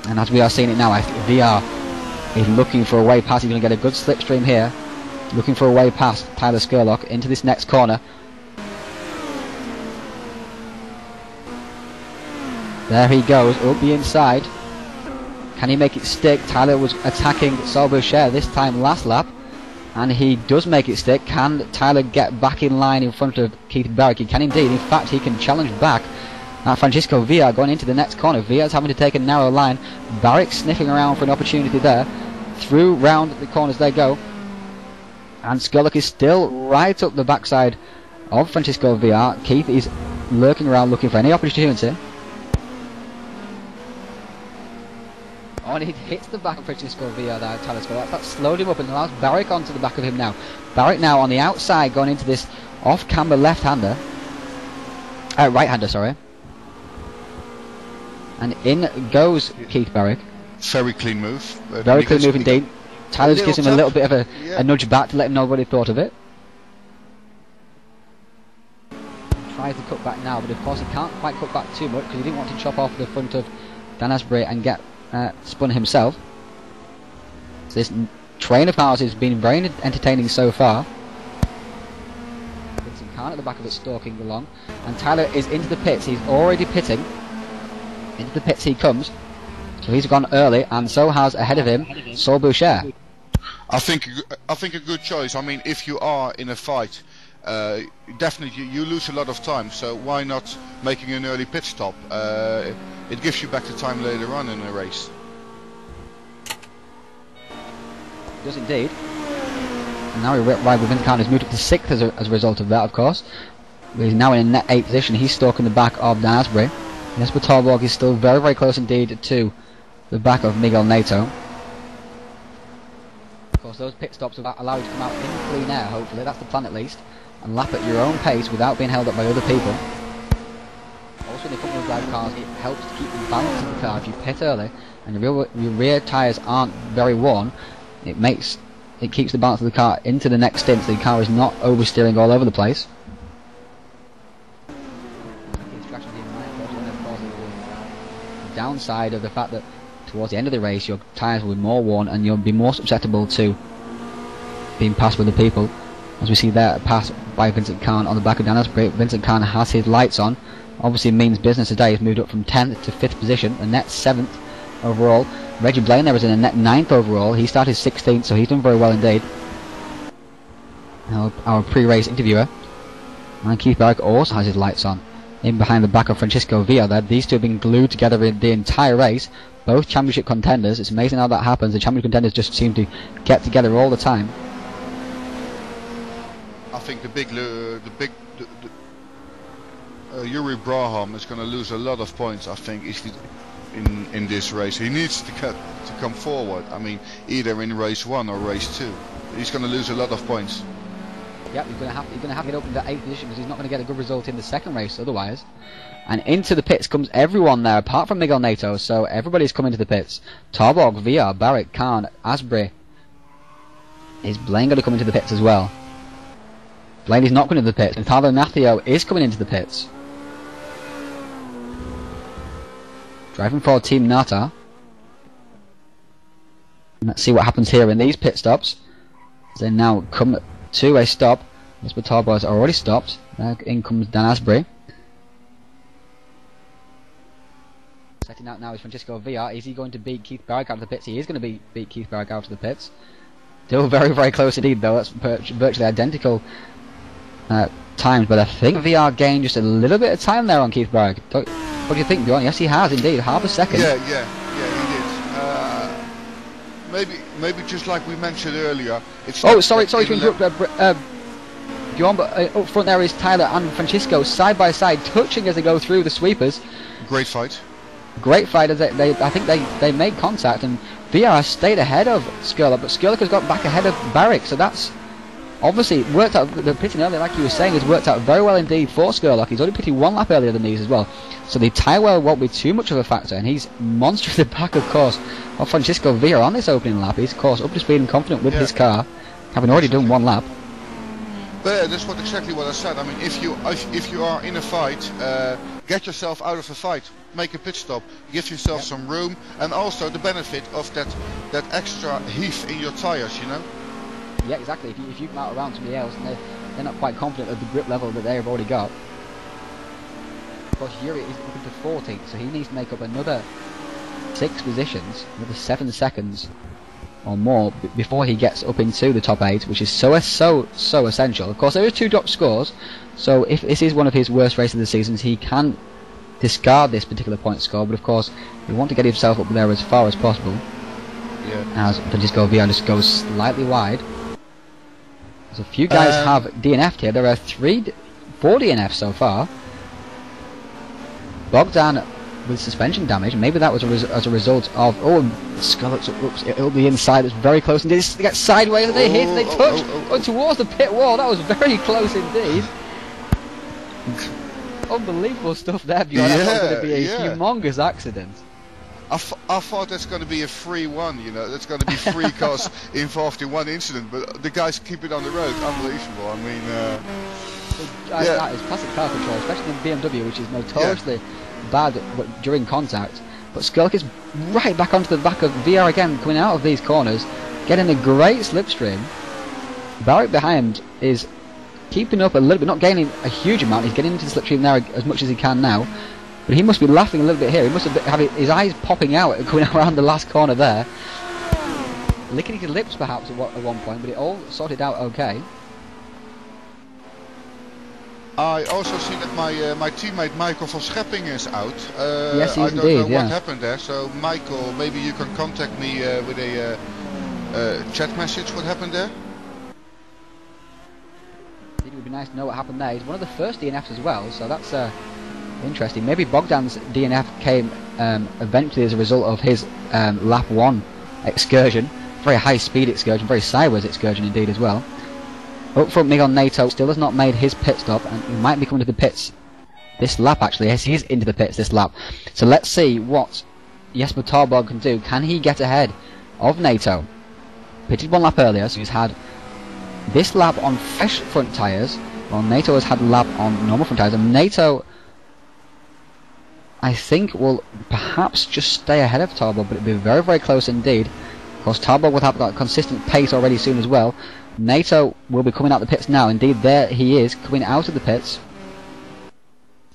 And as we are seeing it now, VR is looking for a way past. He's going to get a good slipstream here. Looking for a way past Tyler Skurlock into this next corner. There he goes, up the inside. Can he make it stick? Tyler was attacking Charles Boucher this time last lap, and he does make it stick. Can Tyler get back in line in front of Keith Barrick? He can indeed. In fact, he can challenge back Francisco Villa going into the next corner. Villa's having to take a narrow line. Barrick sniffing around for an opportunity there. Through round the corners they go. And Skurlock is still right up the backside of Francisco Villar. Keith is lurking around looking for any opportunity. Oh, and he hits the back of Francisco Villar there, Tyler Skurlock. That slowed him up and allows Barrick onto the back of him now. Barrick now on the outside going into this off-camber left-hander. Right-hander, sorry. And in goes Keith Barrick. Very clean move. Very clean move indeed. Tyler just gives him a little bit of a nudge back to let him know what he thought of it. He tries to cut back now, but of course he can't quite cut back too much because he didn't want to chop off the front of Dan Asbury and get spun himself. So this train of cars has been very entertaining so far. Vincent Khan at the back of it stalking along, and Tyler is into the pits. He's already pitting. Into the pits he comes. So he's gone early, and so has ahead of him Saul Boucher. I think a good choice. I mean, if you are in a fight, definitely you lose a lot of time. So why not making an early pit stop? It gives you back the time later on in a race. It does indeed. And now Vincent Khan has moved up to 6th as a result of that, of course. He's now in a net 8th position. He's stalking the back of Dan Asbury. Jesper Tarboe is still very close indeed to the back of Miguel Nato. Of course, those pit stops will allow you to come out in clean air, hopefully. That's the plan at least. And lap at your own pace without being held up by other people. drive cars, it helps to keep the balance of the car. If you pit early and your rear tyres aren't very worn, it keeps the balance of the car into the next stint, so the car is not oversteering all over the place. The downside of the fact that towards the end of the race your tyres will be more worn and you'll be more susceptible to being passed with the people. As we see there, a pass by Vincent Khan on the back of Dan Asprey. Vincent Khan has his lights on. Obviously means business today. He's moved up from 10th to 5th position, a net 7th overall. Reggie Blaine there was in a net 9th overall. He started 16th, so he's done very well indeed. Our pre-race interviewer. And Keith Barrick also has his lights on. In behind the back of Francisco Villa there. These two have been glued together in the entire race. Both championship contenders. It's amazing how that happens. The championship contenders just seem to get together all the time. I think Yuri Braham is going to lose a lot of points. I think if he, in this race, he needs to come forward. I mean, either in race 1 or race 2, he's going to lose a lot of points. Yep, he's going to have to get up in that 8th position because he's not going to get a good result in the second race otherwise. And into the pits comes everyone there apart from Miguel Nato. So everybody's coming to the pits. Tarbog, Villa, Barrick, Khan, Asbury. Is Blaine going to come into the pits as well? Blaine is not going into the pits, and Tavo Mathio is coming into the pits. Driving for Team Nata. And let's see what happens here in these pit stops. They now come to a stop. This Batarbo has already stopped. In comes Dan Asbury. Setting out now is Francisco Villa. Is he going to beat Keith Barrick out of the pits? He is going to beat Keith Barrick out of the pits. Still very, very close indeed, though. That's virtually identical times, but I think VR gained just a little bit of time there on Keith Barrick. What do you think, Bjorn? Yes, he has indeed, half a second. Yeah, he did. Maybe just like we mentioned earlier. Sorry to interrupt, Bjorn, but up front there is Tyler and Francisco side by side, touching as they go through the sweepers. Great fight. Great fight as I think they made contact, and VR stayed ahead of Skurlock, but Skurlock has got back ahead of Barrick, so that's obviously worked out. The pitting earlier, like you were saying, has worked out very well indeed for Skurlock. He's only pitting 1 lap earlier than these as well, so the tyre wear won't be too much of a factor, and he's monstrous at the back, of course, of Francisco Villa on this opening lap. He's, of course, up to speed and confident with his car, having already done 1 lap. But that's exactly what I said. I mean, if you are in a fight, get yourself out of the fight, make a pit stop, give yourself some room, and also the benefit of that extra heave in your tyres, you know. Yeah, exactly. If you come out around somebody else and they're not quite confident of the grip level that they've already got. Of course, Yuri is looking to 14th, so he needs to make up another 6 positions, another 7 seconds or more before he gets up into the top 8, which is so essential. Of course, there is 2 drop scores, so if this is one of his worst races of the season, he can discard this particular point score, but of course, you want to get himself up there as far as possible. Yeah. As Francisco Villa just goes slightly wide. So a few guys have DNF'd here. There are 4 DNFs so far. Bogdan with suspension damage. Maybe that was as a result of Scarlett's it'll be inside. It's very close indeed. They get sideways and they hit. They touch going towards the pit wall. That was very close indeed. Unbelievable stuff there, Bjorn. I thought it was going to be a humongous accident. I thought that's going to be a 3-1, you know, that's going to be 3 cars involved in 1 incident, but the guys keep it on the road. Unbelievable. I mean, that is classic car control, especially in BMW, which is notoriously bad during contact. But Skurlock is right back onto the back of VR again, coming out of these corners, getting a great slipstream. Barrick behind is keeping up a little bit, not gaining a huge amount. He's getting into the slipstream there as much as he can now. But he must be laughing a little bit here. He must have having his eyes popping out going around the last corner there. Licking his lips perhaps at one point, but it all sorted out okay. I also see that my teammate Michael van Schepping is out. Yes, he's I don't know yeah. what happened there. So Michael, maybe you can contact me with a chat message. What happened there? I think it would be nice to know what happened there. He's one of the first DNFs as well, so that's interesting. Maybe Bogdan's DNF came eventually as a result of his lap 1 excursion. Very high speed excursion, very sideways excursion indeed as well. Up front, Miguel Nato still has not made his pit stop, and he might be coming to the pits this lap actually. Yes, he is into the pits this lap. So let's see what Jesper Tarborg can do. Can he get ahead of NATO? Pitted one lap earlier, so he's had this lap on fresh front tyres, while NATO has had a lap on normal front tyres, and NATO, I think, will perhaps just stay ahead of Tarborg, but it'll be very, very close indeed. Of course, Tarborg will have that consistent pace already soon as well. NATO will be coming out the pits now. Indeed, there he is, coming out of the pits,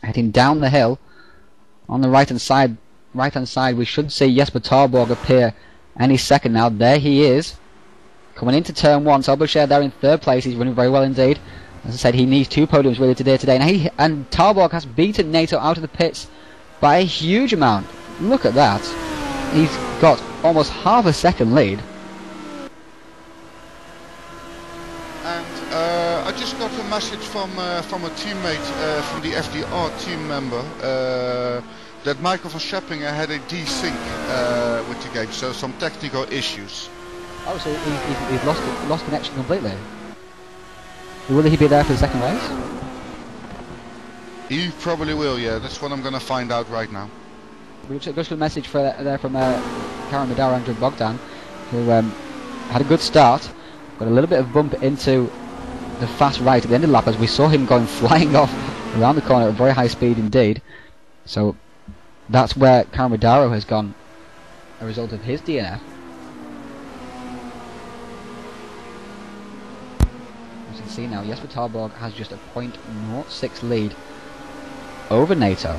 heading down the hill. On the right-hand side, we should see Jesper Tarborg appear any second now. There he is, coming into turn 1. Solberg there in 3rd place. He's running very well indeed. As I said, he needs 2 podiums really today. And Tarborg has beaten NATO out of the pits by a huge amount. Look at that. He's got almost half a second lead. And I just got a message from a teammate, from the FDR team member, that Michael van Scheppingen had a desync with the game, so some technical issues. Oh, so he's lost connection completely. Will he be there for the second race? He probably will, yeah. That's what I'm going to find out right now. We just got a message there from Karen Madara and Bogdan, who had a good start, got a little bit of bump into the fast right at the end of the lap as we saw him going flying off around the corner at very high speed indeed. So that's where Karen Madara has gone, a result of his DNF. As you can see now, Jesper Tarborg has just a .06 lead over NATO.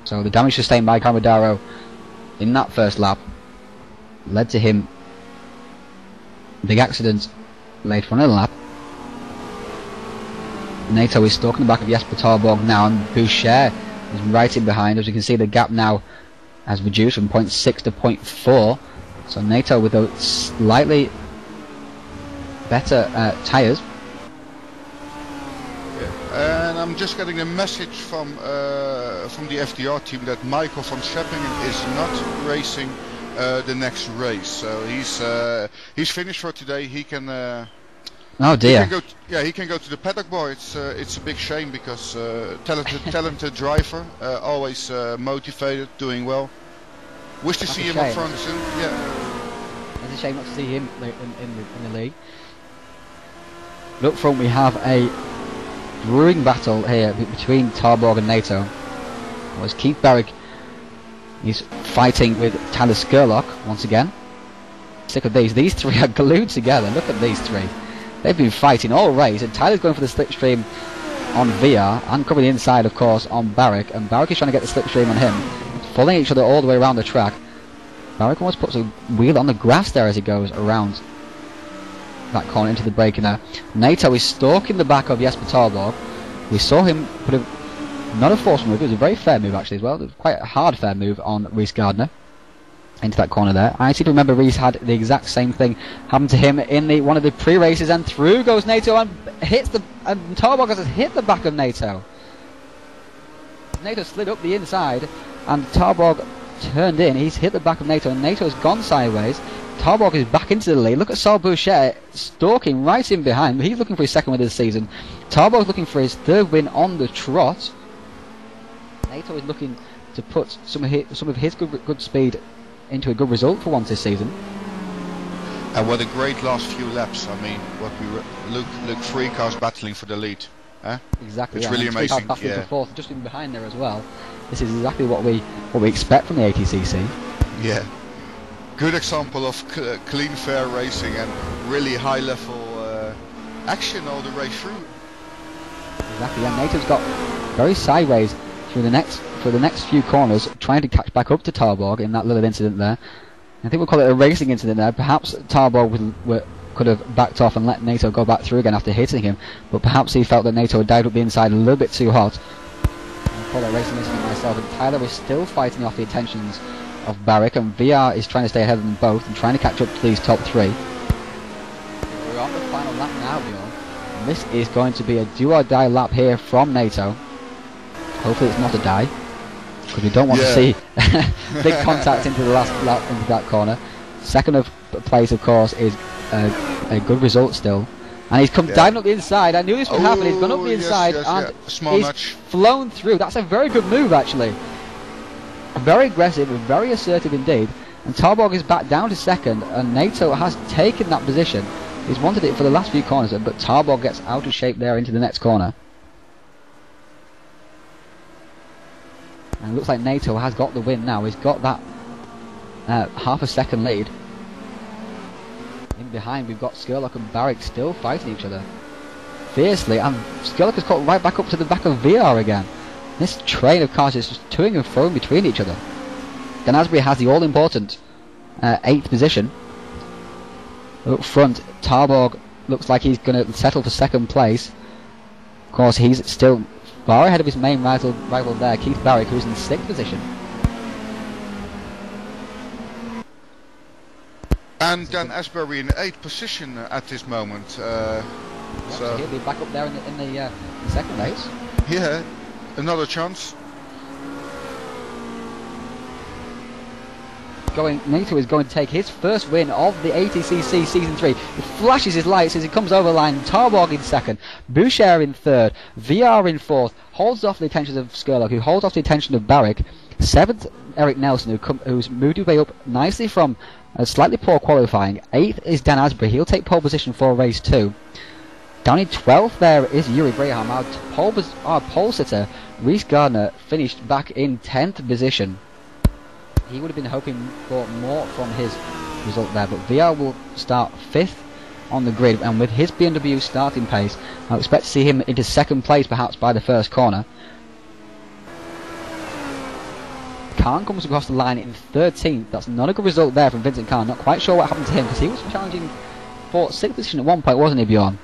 So the damage sustained by Camadaro in that first lap led to him big accident later on in the lap. NATO is stuck in the back of Jesper Tarborg now, and Boucher is right in behind. As you can see, the gap now has reduced from 0.6 to 0.4. So NATO with a slightly better tyres. And I'm just getting a message from the FDR team that Michael van Scheppingen is not racing the next race. So he's finished for today. He can. Oh dear. He can go to the paddock bar. It's a big shame because talented driver, always motivated, doing well. Wish to see him up front soon. Yeah. It's a shame not to see him in the league. But up front we have a brewing battle here between Tarborg and NATO. Whereas Keith Berwick is fighting with Tyler Skurlock once again. Sick of these. These three are glued together. Look at these three. They've been fighting all race, and Tyler's going for the slipstream on VR and covering the inside, of course, on Barrick, and Barrick is trying to get the slipstream on him, following each other all the way around the track. Barrick almost puts a wheel on the grass there as he goes around that corner into the break in there. NATO is stalking the back of Jesper Tarborg. We saw him put not a forceful move, it was a very fair move actually as well. It was quite a hard fair move on Rhys Gardner into that corner there. I seem to remember Rhys had the exact same thing happen to him in one of the pre-races, and through goes NATO and Tarborg has hit the back of NATO. NATO slid up the inside and Tarborg turned in. He's hit the back of NATO and NATO has gone sideways. Tarborg is back into the lead. Look at Saul Boucher stalking right in behind. He's looking for his second win of the season. Tarborg is looking for his third win on the trot. NATO is looking to put some of his good speed into a good result for once this season. And what a great last few laps. I mean, what we look 3 cars battling for the lead. Exactly. It's really amazing. Yeah. Fourth, just in behind there as well. This is exactly what we expect from the ATCC. Yeah. Good example of clean, fair racing and really high level action all the way through. Exactly. And NATO's got very sideways through the next few corners, trying to catch back up to Tarborg in that little incident there. I think we'll call it a racing incident there. Perhaps Tarborg could have backed off and let NATO go back through again after hitting him, but perhaps he felt that NATO had dived up the inside a little bit too hot. I'll call it a racing incident myself. And Tyler is still fighting off the attentions of Barrick, and VR is trying to stay ahead of them both and trying to catch up to these top 3. We're on the final lap now, Bjorn. And this is going to be a do or die lap here from NATO. Hopefully it's not a die, because we don't want to see big contact into the last lap into that corner. Second of place, of course, is a good result still. And he's come diving up the inside. I knew this would happen. He's gone up the inside and he's flown through. That's a very good move, actually. Very aggressive and very assertive indeed. And Tarborg is back down to second, and NATO has taken that position. He's wanted it for the last few corners, but Tarborg gets out of shape there into the next corner. And it looks like NATO has got the win now. He's got that half a second lead. In behind we've got Skurlock and Barrick still fighting each other fiercely, and Skurlock has caught right back up to the back of VR again. This train of cars is just toing and froing between each other. Dan Asbury has the all-important 8th position. Up front, Tarborg looks like he's going to settle for second place. Of course, he's still far ahead of his main rival there, Keith Barrick, who's in 6th position. And Dan Asbury in 8th position at this moment. So he'll be back up there in the second race. Yeah, another chance. NATO is going to take his first win of the ATCC Season 3. He flashes his lights as he comes over the line. Tarborg in second, Boucher in third, VR in fourth, holds off the attention of Skurlock, who holds off the attention of Barrick. 7th, Eric Nelson, who's moved his way up nicely from a slightly poor qualifying. 8th is Dan Asbury. He'll take pole position for race 2. Down in 12th there is Yuri Braham. Our pole sitter, Reese Gardner, finished back in 10th position. He would have been hoping for more from his result there, but VR will start 5th on the grid, and with his BMW starting pace, I expect to see him into second place perhaps by the first corner. Khan comes across the line in 13th. That's not a good result there from Vincent Khan. Not quite sure what happened to him, because he was challenging for 6th position at one point, wasn't he, Bjorn?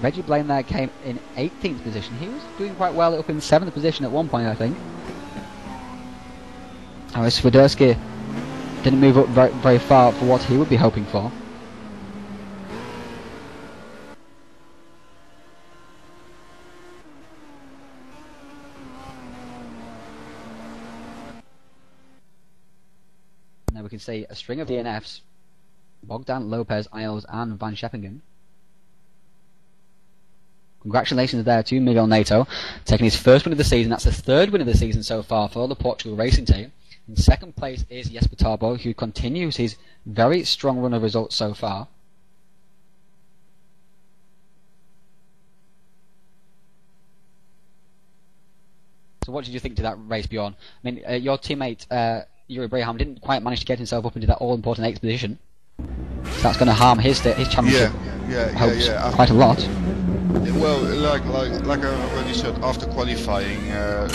Reggie Blaine there came in 18th position. He was doing quite well up in 7th position at one point, I think. However, Swiderski didn't move up very far for what he would be hoping for. Now we can see a string of DNFs. Bogdan, Lopez, Isles and Van Scheppingen. Congratulations there to Miguel NATO, taking his first win of the season. That's the 3rd win of the season so far for the Portugal racing team. In second place is Jesper Tarborg, who continues his very strong run of results so far. So what did you think to that race, Bjorn? I mean, your teammate Yuri Braham didn't quite manage to get himself up into that all-important 8th position. So that's going to harm his championship hopes quite a lot. Well, like I already said, after qualifying,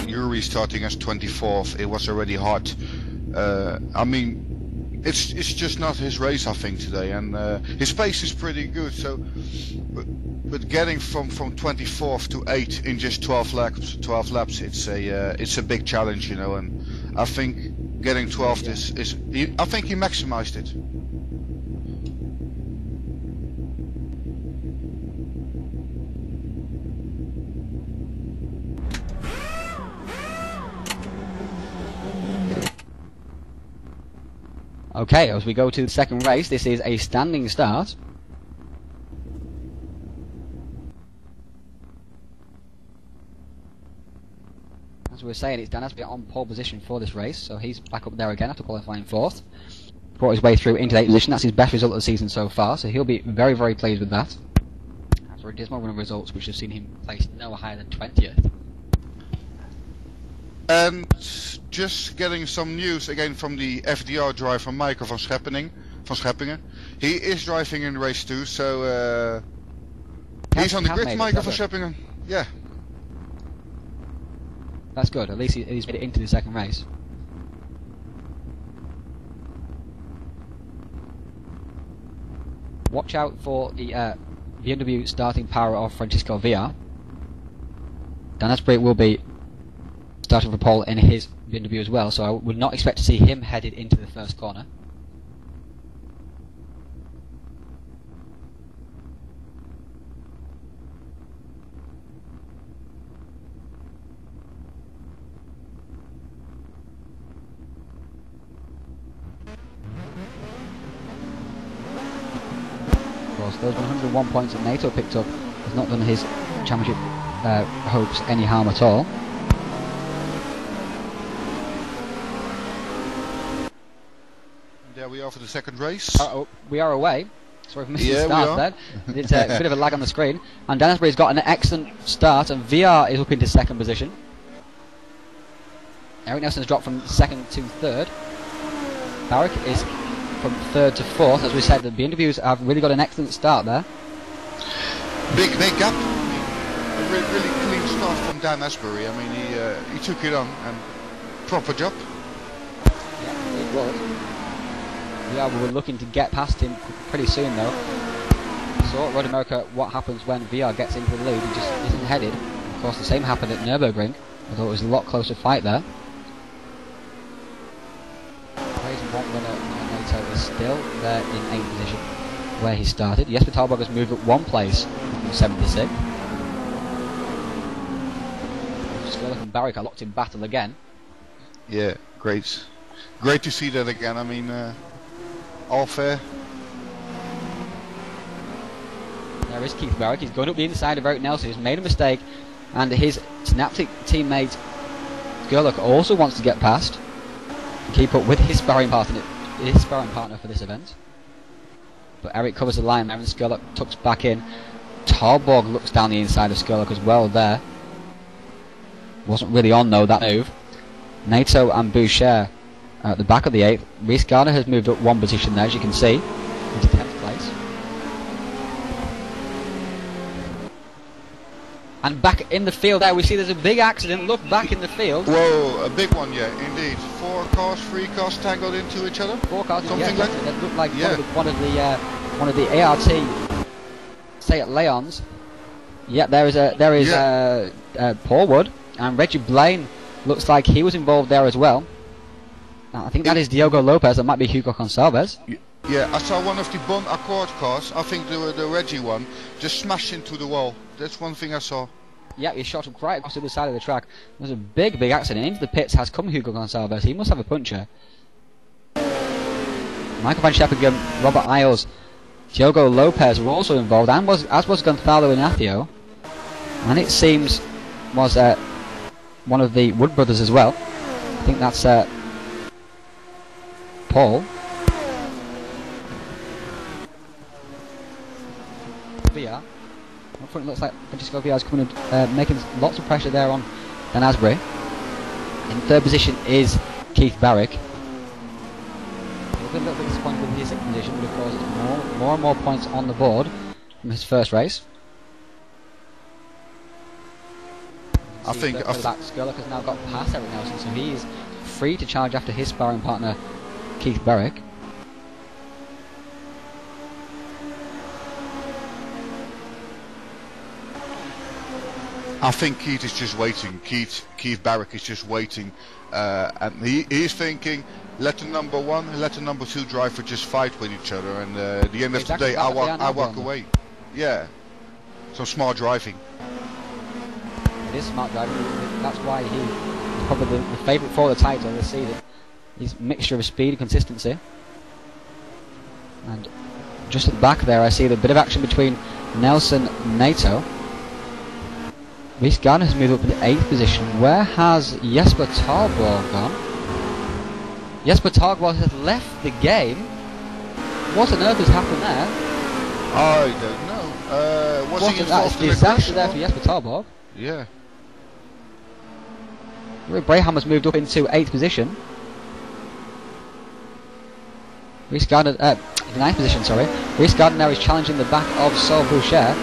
Yuri starting as 24th, it was already hard. I mean, it's just not his race, I think, today, and his pace is pretty good. So, but getting from 24th to 8th in just 12 laps, it's a big challenge, you know. And I think getting 12th I think he maximized it. Okay, as we go to the second race, this is a standing start. As we were saying, it's Dan Asbury on pole position for this race, so he's back up there again after qualifying 4th. Brought his way through into the 8th position. That's his best result of the season so far, so he'll be very, very pleased with that. After a dismal run of results, which have seen him placed no higher than 20th. And just getting some news again from the FDR driver Michael van Scheppingen. He is driving in race 2, so he's on the grid, Michael van Scheppingen. Yeah. That's good, at least he's made it into the second race. Watch out for the BMW starting power of Francisco Villa. Dan Asbury will be starting for pole in his BMW as well, so I would not expect to see him headed into the first corner. Of course, those 101 points that NATO picked up has not done his championship hopes any harm at all. There we are for the second race. We are away. Sorry for missing the Yeah, start there. It's a bit of a lag on the screen. And Dan Asbury's got an excellent start, and VR is up into second position. Eric Nelson's dropped from second to third. Barrick is from third to fourth. As we said, the BMWs have really got an excellent start there. Big gap. Really clean start from Dan Asbury. I mean, he took it on and proper job. Yeah, it was. Yeah, we were looking to get past him pretty soon though. So at Road America, what happens when VR gets into the lead? He just isn't headed. Of course, the same happened at Nürburgring, although it was a lot closer fight there. Praise and one winner, NATO is still there in 8th position, where he started. Jesper Talbog has moved up one place from 76. Skurlock and Barrick are locked in battle again. Yeah, great to see that again. I mean, all fair. There is Keith Barrick. He's going up the inside of Eric Nelson. He's made a mistake, and his Synaptic teammate Skurlock also wants to get past and keep up with his sparring partner for this event. But Eric covers the line there, and Skurlock tucks back in. Talbog looks down the inside of Skurlock as well there. Wasn't really on though, that move. NATO and Boucher are at the back of the 8th. Reese Garner has moved up one position there, as you can see, into 10th place. And back in the field there, we see there's a big accident. Look back in the field. Whoa, a big one, yeah, indeed. 3 cars tangled into each other. 4 cars, something like that. That looked like one of the ART Seat Leons. Yeah, there is Paul Wood, and Reggie Blaine looks like he was involved there as well. I think that is Diogo Lopez. That might be Hugo Gonçalves. Yeah, I saw one of the Bon Accord cars. I think the Reggie one just smashed into the wall. That's one thing I saw. Yeah, he shot up right across to the side of the track. There's a big accident. Into the pits has come Hugo Gonçalves. He must have a puncture. Michael Van Sheppingen, Robert Isles, Diogo Lopez were also involved, and as was Gonzalo Ignacio, and it seems was one of the Wood brothers as well. I think that's Paul. VR. Up front, it looks like Francisco VR is coming in, making lots of pressure there on Dan Asbury. In 3rd position is Keith Barrick. He'll be a little bit disappointed with his 6th position, but of course it's more and more points on the board from his first race. I think Skurlock has now got past Eric Nelson, so he is free to charge after his sparring partner Keith Barrick. I think Keith is just waiting. Keith Barrick is just waiting, and he's thinking, let the number 1, let the number 2 driver just fight with each other, and at the end of the day, I walk away. Yeah, some smart driving. It is smart driving. That's why he's probably the favourite for the title this season. His mixture of speed and consistency. And just at the back there, I see the bit of action between Nelson and NATO. Reese Garner has moved up into 8th position. Where has Jesper Talborg gone? Jesper Talborg has left the game. What on earth has happened there? I don't know. Was he involved in a disaster there for Jesper Talborg. Yeah. Rick Braham has moved up into 8th position. Reese Gardner, 9th position, sorry. Reese Gardner now is challenging the back of Saul Boucher.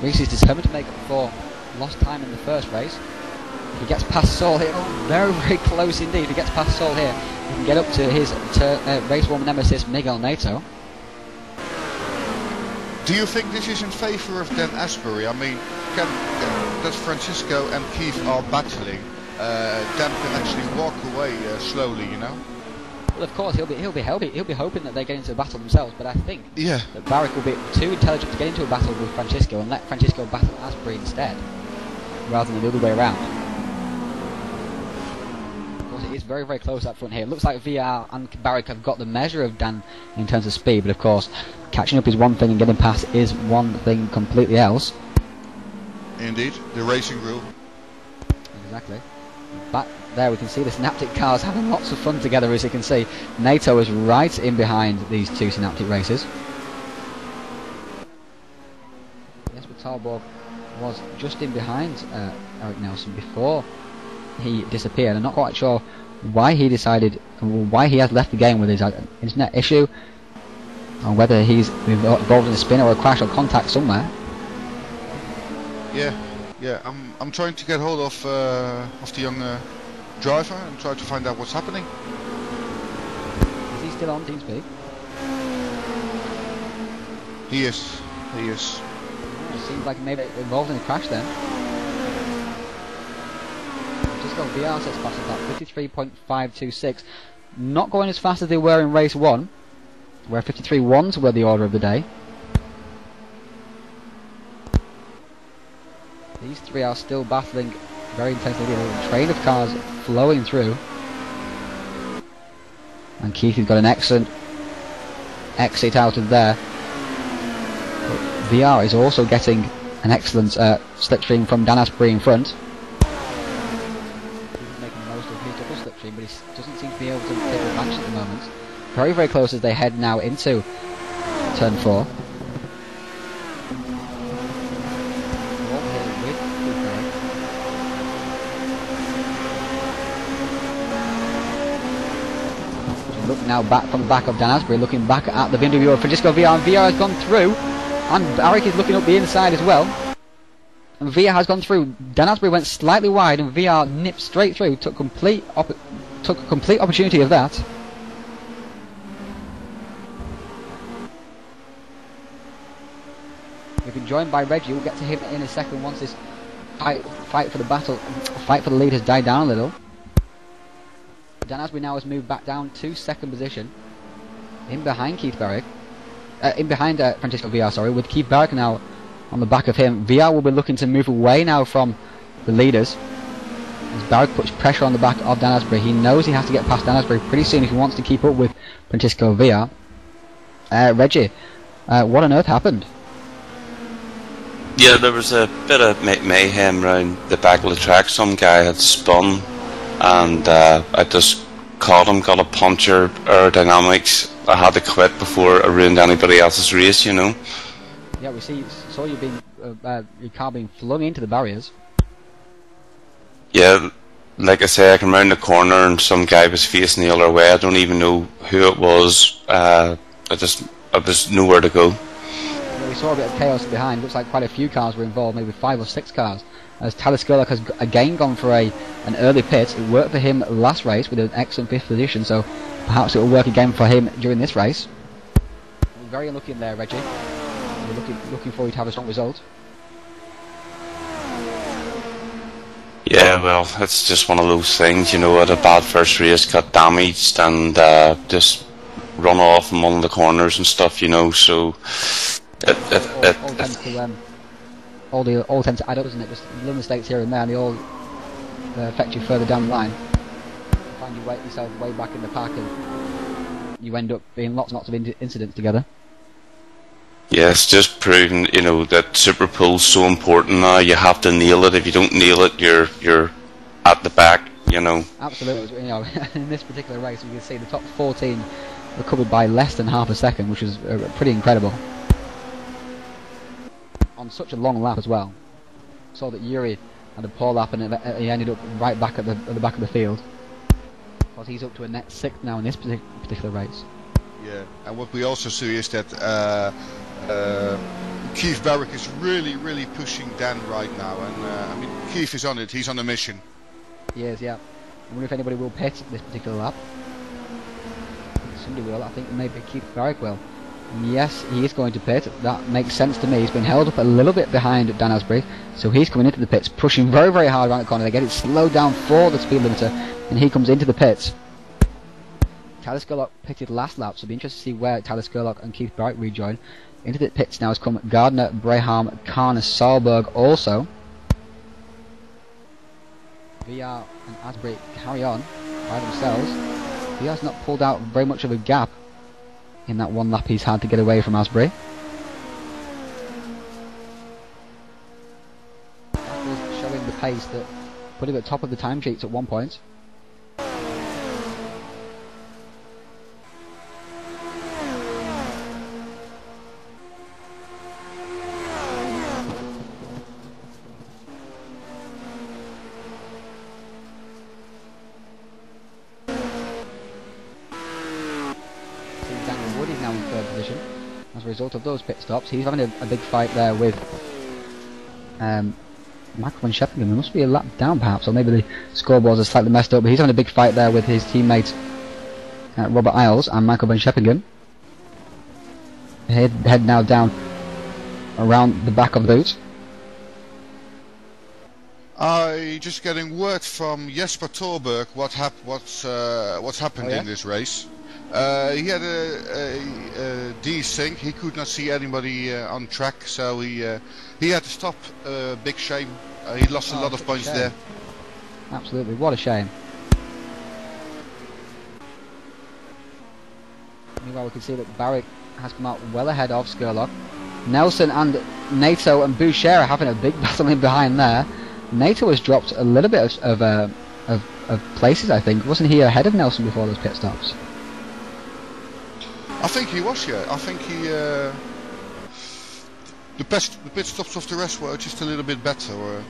Reese is determined to make up for lost time in the first race. If he gets past Saul here, very close indeed. If he gets past Saul here, he can get up to his race war nemesis Miguel Nato. Do you think this is in favour of Dan Asbury? I mean, that Francisco and Keith are battling. Dan can actually walk away slowly, you know. Well, of course, he'll be hoping that they get into a battle themselves. But I think that Barrick will be too intelligent to get into a battle with Francisco and let Francisco battle Asbury instead, rather than the other way around. Of course, it is very, very close up front here. It looks like VR and Barrick have got the measure of Dan in terms of speed, but of course, catching up is one thing and getting past is one thing completely else. Indeed, the racing rule. Exactly. Back there we can see the Synaptic cars having lots of fun together, as you can see. NATO is right in behind these two Synaptic races. Jesper Tarborg was just in behind Eric Nelson before he disappeared. I'm not quite sure why he decided, why he has left the game with his internet issue, or whether he's involved in a spin or a crash or contact somewhere. Yeah, I'm trying to get hold of the young driver and try to find out what's happening. Is he still on TeamSpeak? He is. It seems like maybe involved in a crash then. Just got VR sets past that 53.526. Not going as fast as they were in race 1, where 53.1s were the order of the day. These three are still battling very intensely. A train of cars flowing through. And Keith has got an excellent exit out of there. But VR is also getting an excellent slipstream from Dan Asprey in front. He's making the most of his double slipstream, but he doesn't seem to be able to take advantage at the moment. Very, very close as they head now into turn 4. Look now back from the back of Dan Asprey, looking back at the window view of Francisco VR, and VR has gone through, and Barrick is looking up the inside as well. And VR has gone through. Dan Asprey went slightly wide, and VR nipped straight through, took complete opportunity of that. We've been joined by Reggie. We'll get to him in a second once this fight for the lead has died down a little. Dan Asprey now has moved back down to second position, in behind Keith Barrick, Francisco VR, sorry, with Keith Barrick now on the back of him. VR will be looking to move away now from the leaders, as Barrick puts pressure on the back of Dan Asprey. He knows he has to get past Dan Asprey pretty soon if he wants to keep up with Francisco VR. Reggie, what on earth happened? Yeah, there was a bit of mayhem around the back of the track. Some guy had spun, and I just caught him, got a puncture, aerodynamics. I had to quit before I ruined anybody else's race, you know. Yeah, we saw you being your car being flung into the barriers. Yeah, like I say, I came round the corner and some guy was facing the other way. I don't even know who it was. I was nowhere to go. Yeah, we saw a bit of chaos behind. Looks like quite a few cars were involved, maybe 5 or 6 cars. As Tyler Skurlock has again gone for an early pit. It worked for him last race with an excellent 5th position, so perhaps it will work again for him during this race. We're very unlucky in there, Reggie. We're looking for you to have a strong result. Yeah, well, it's just one of those things, you know. At a bad first race, got damaged and just run off in one of the corners and stuff, you know. So all tend to add up, doesn't it? Just little mistakes here and there, and they all affect you further down the line. You find yourself way back in the pack, and you end up being lots and lots of incidents together. Yeah, it's just proving, you know, that Super Pool's so important now. You have to nail it. If you don't nail it, you're at the back, you know. Absolutely. You know, in this particular race, you can see the top 14 were covered by less than half a second, which is pretty incredible. On such a long lap as well. Saw that Yuri had a poor lap, and he ended up right back at the back of the field. Because he's up to a net 6th now in this particular race. Yeah, and what we also see is that Keith Barrick is really pushing Dan right now, and I mean, Keith is on it. He's on a mission. He is, yeah. I wonder if anybody will pit this particular lap. Somebody will. I think maybe Keith Barrick will. Yes, he is going to pit. That makes sense to me. He's been held up a little bit behind Dan Asprey, so he's coming into the pits, pushing very hard around the corner. They get it slowed down for the speed limiter, and he comes into the pits. Tyler Skurlock pitted last lap, so it'll be interesting to see where Tyler Skurlock and Keith Barrick rejoin. Into the pits now has come Gardner, Braham, Kahn, Sahlberg also. VR and Asprey carry on. by themselves. He has not pulled out very much of a gap in that one lap he's had to get away from Asbury. That was showing the pace that put him at top of the timesheets at one point. As a result of those pit stops, he's having a big fight there with Michael Van Sheppingen. There must be a lap down perhaps, or maybe the scoreboards are slightly messed up, but he's having a big fight there with his teammate Robert Isles and Michael Van Sheppingen. Head now down around the back of the boot. Just getting word from Jesper Torberg what's happened in this race. He had a desync. He could not see anybody on track, so he had to stop. Big shame. He lost a lot of points there. Absolutely, what a shame. Meanwhile, we can see that Barrick has come out well ahead of Skurlock. Nelson and NATO and Boucher are having a big battle in behind there. NATO has dropped a little bit of places, I think. Wasn't he ahead of Nelson before those pit stops? I think he was, yeah. I think he... the pit stops of the rest were just a little bit better.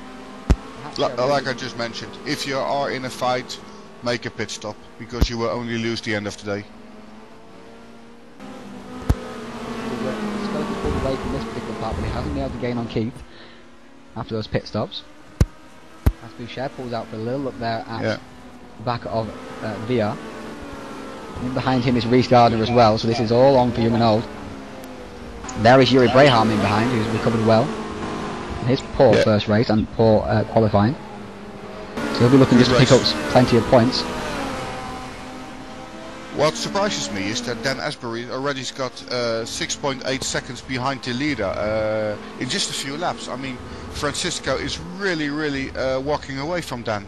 Like I just mentioned, if you are in a fight, make a pit stop, because you will only lose the end of the day. He's got to be pulled away from this particular part, but he hasn't been able to gain on Keith after those pit stops. As Boucher pulls out for a little look there at the back of VR. And behind him is Reece Gardner as well, so this is all on for young and old. There is Yuri Braham in behind, who's recovered well. His poor first race and poor qualifying. So he'll be looking just to pick up plenty of points. What surprises me is that Dan Asbury already got 6.8 seconds behind the leader in just a few laps. I mean, Francisco is really walking away from Dan.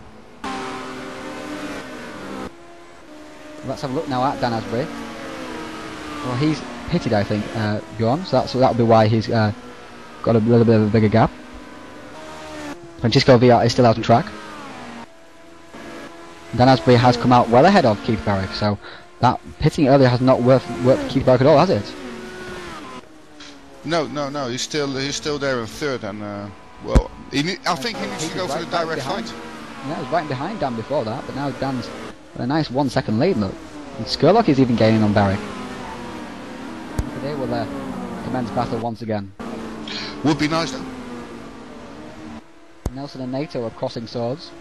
Let's have a look now at Dan Asbury. Well, he's pitted, I think, Bjorn, so that'll be why he's got a little bit of a bigger gap. Francisco Villar is still out on track. Dan Asbury has come out well ahead of Keith Barrick, so that pitting earlier has not worked for Keith Barrick at all, has it? No, he's still there in third, and well, I think he needs to go for the direct fight. Yeah, he was right behind Dan before that, but now Dan's a nice 1 second lead, look. And Skurlock is even gaining on Barrick. Today will commence battle once again. Would be nice though. Nelson and NATO are crossing swords.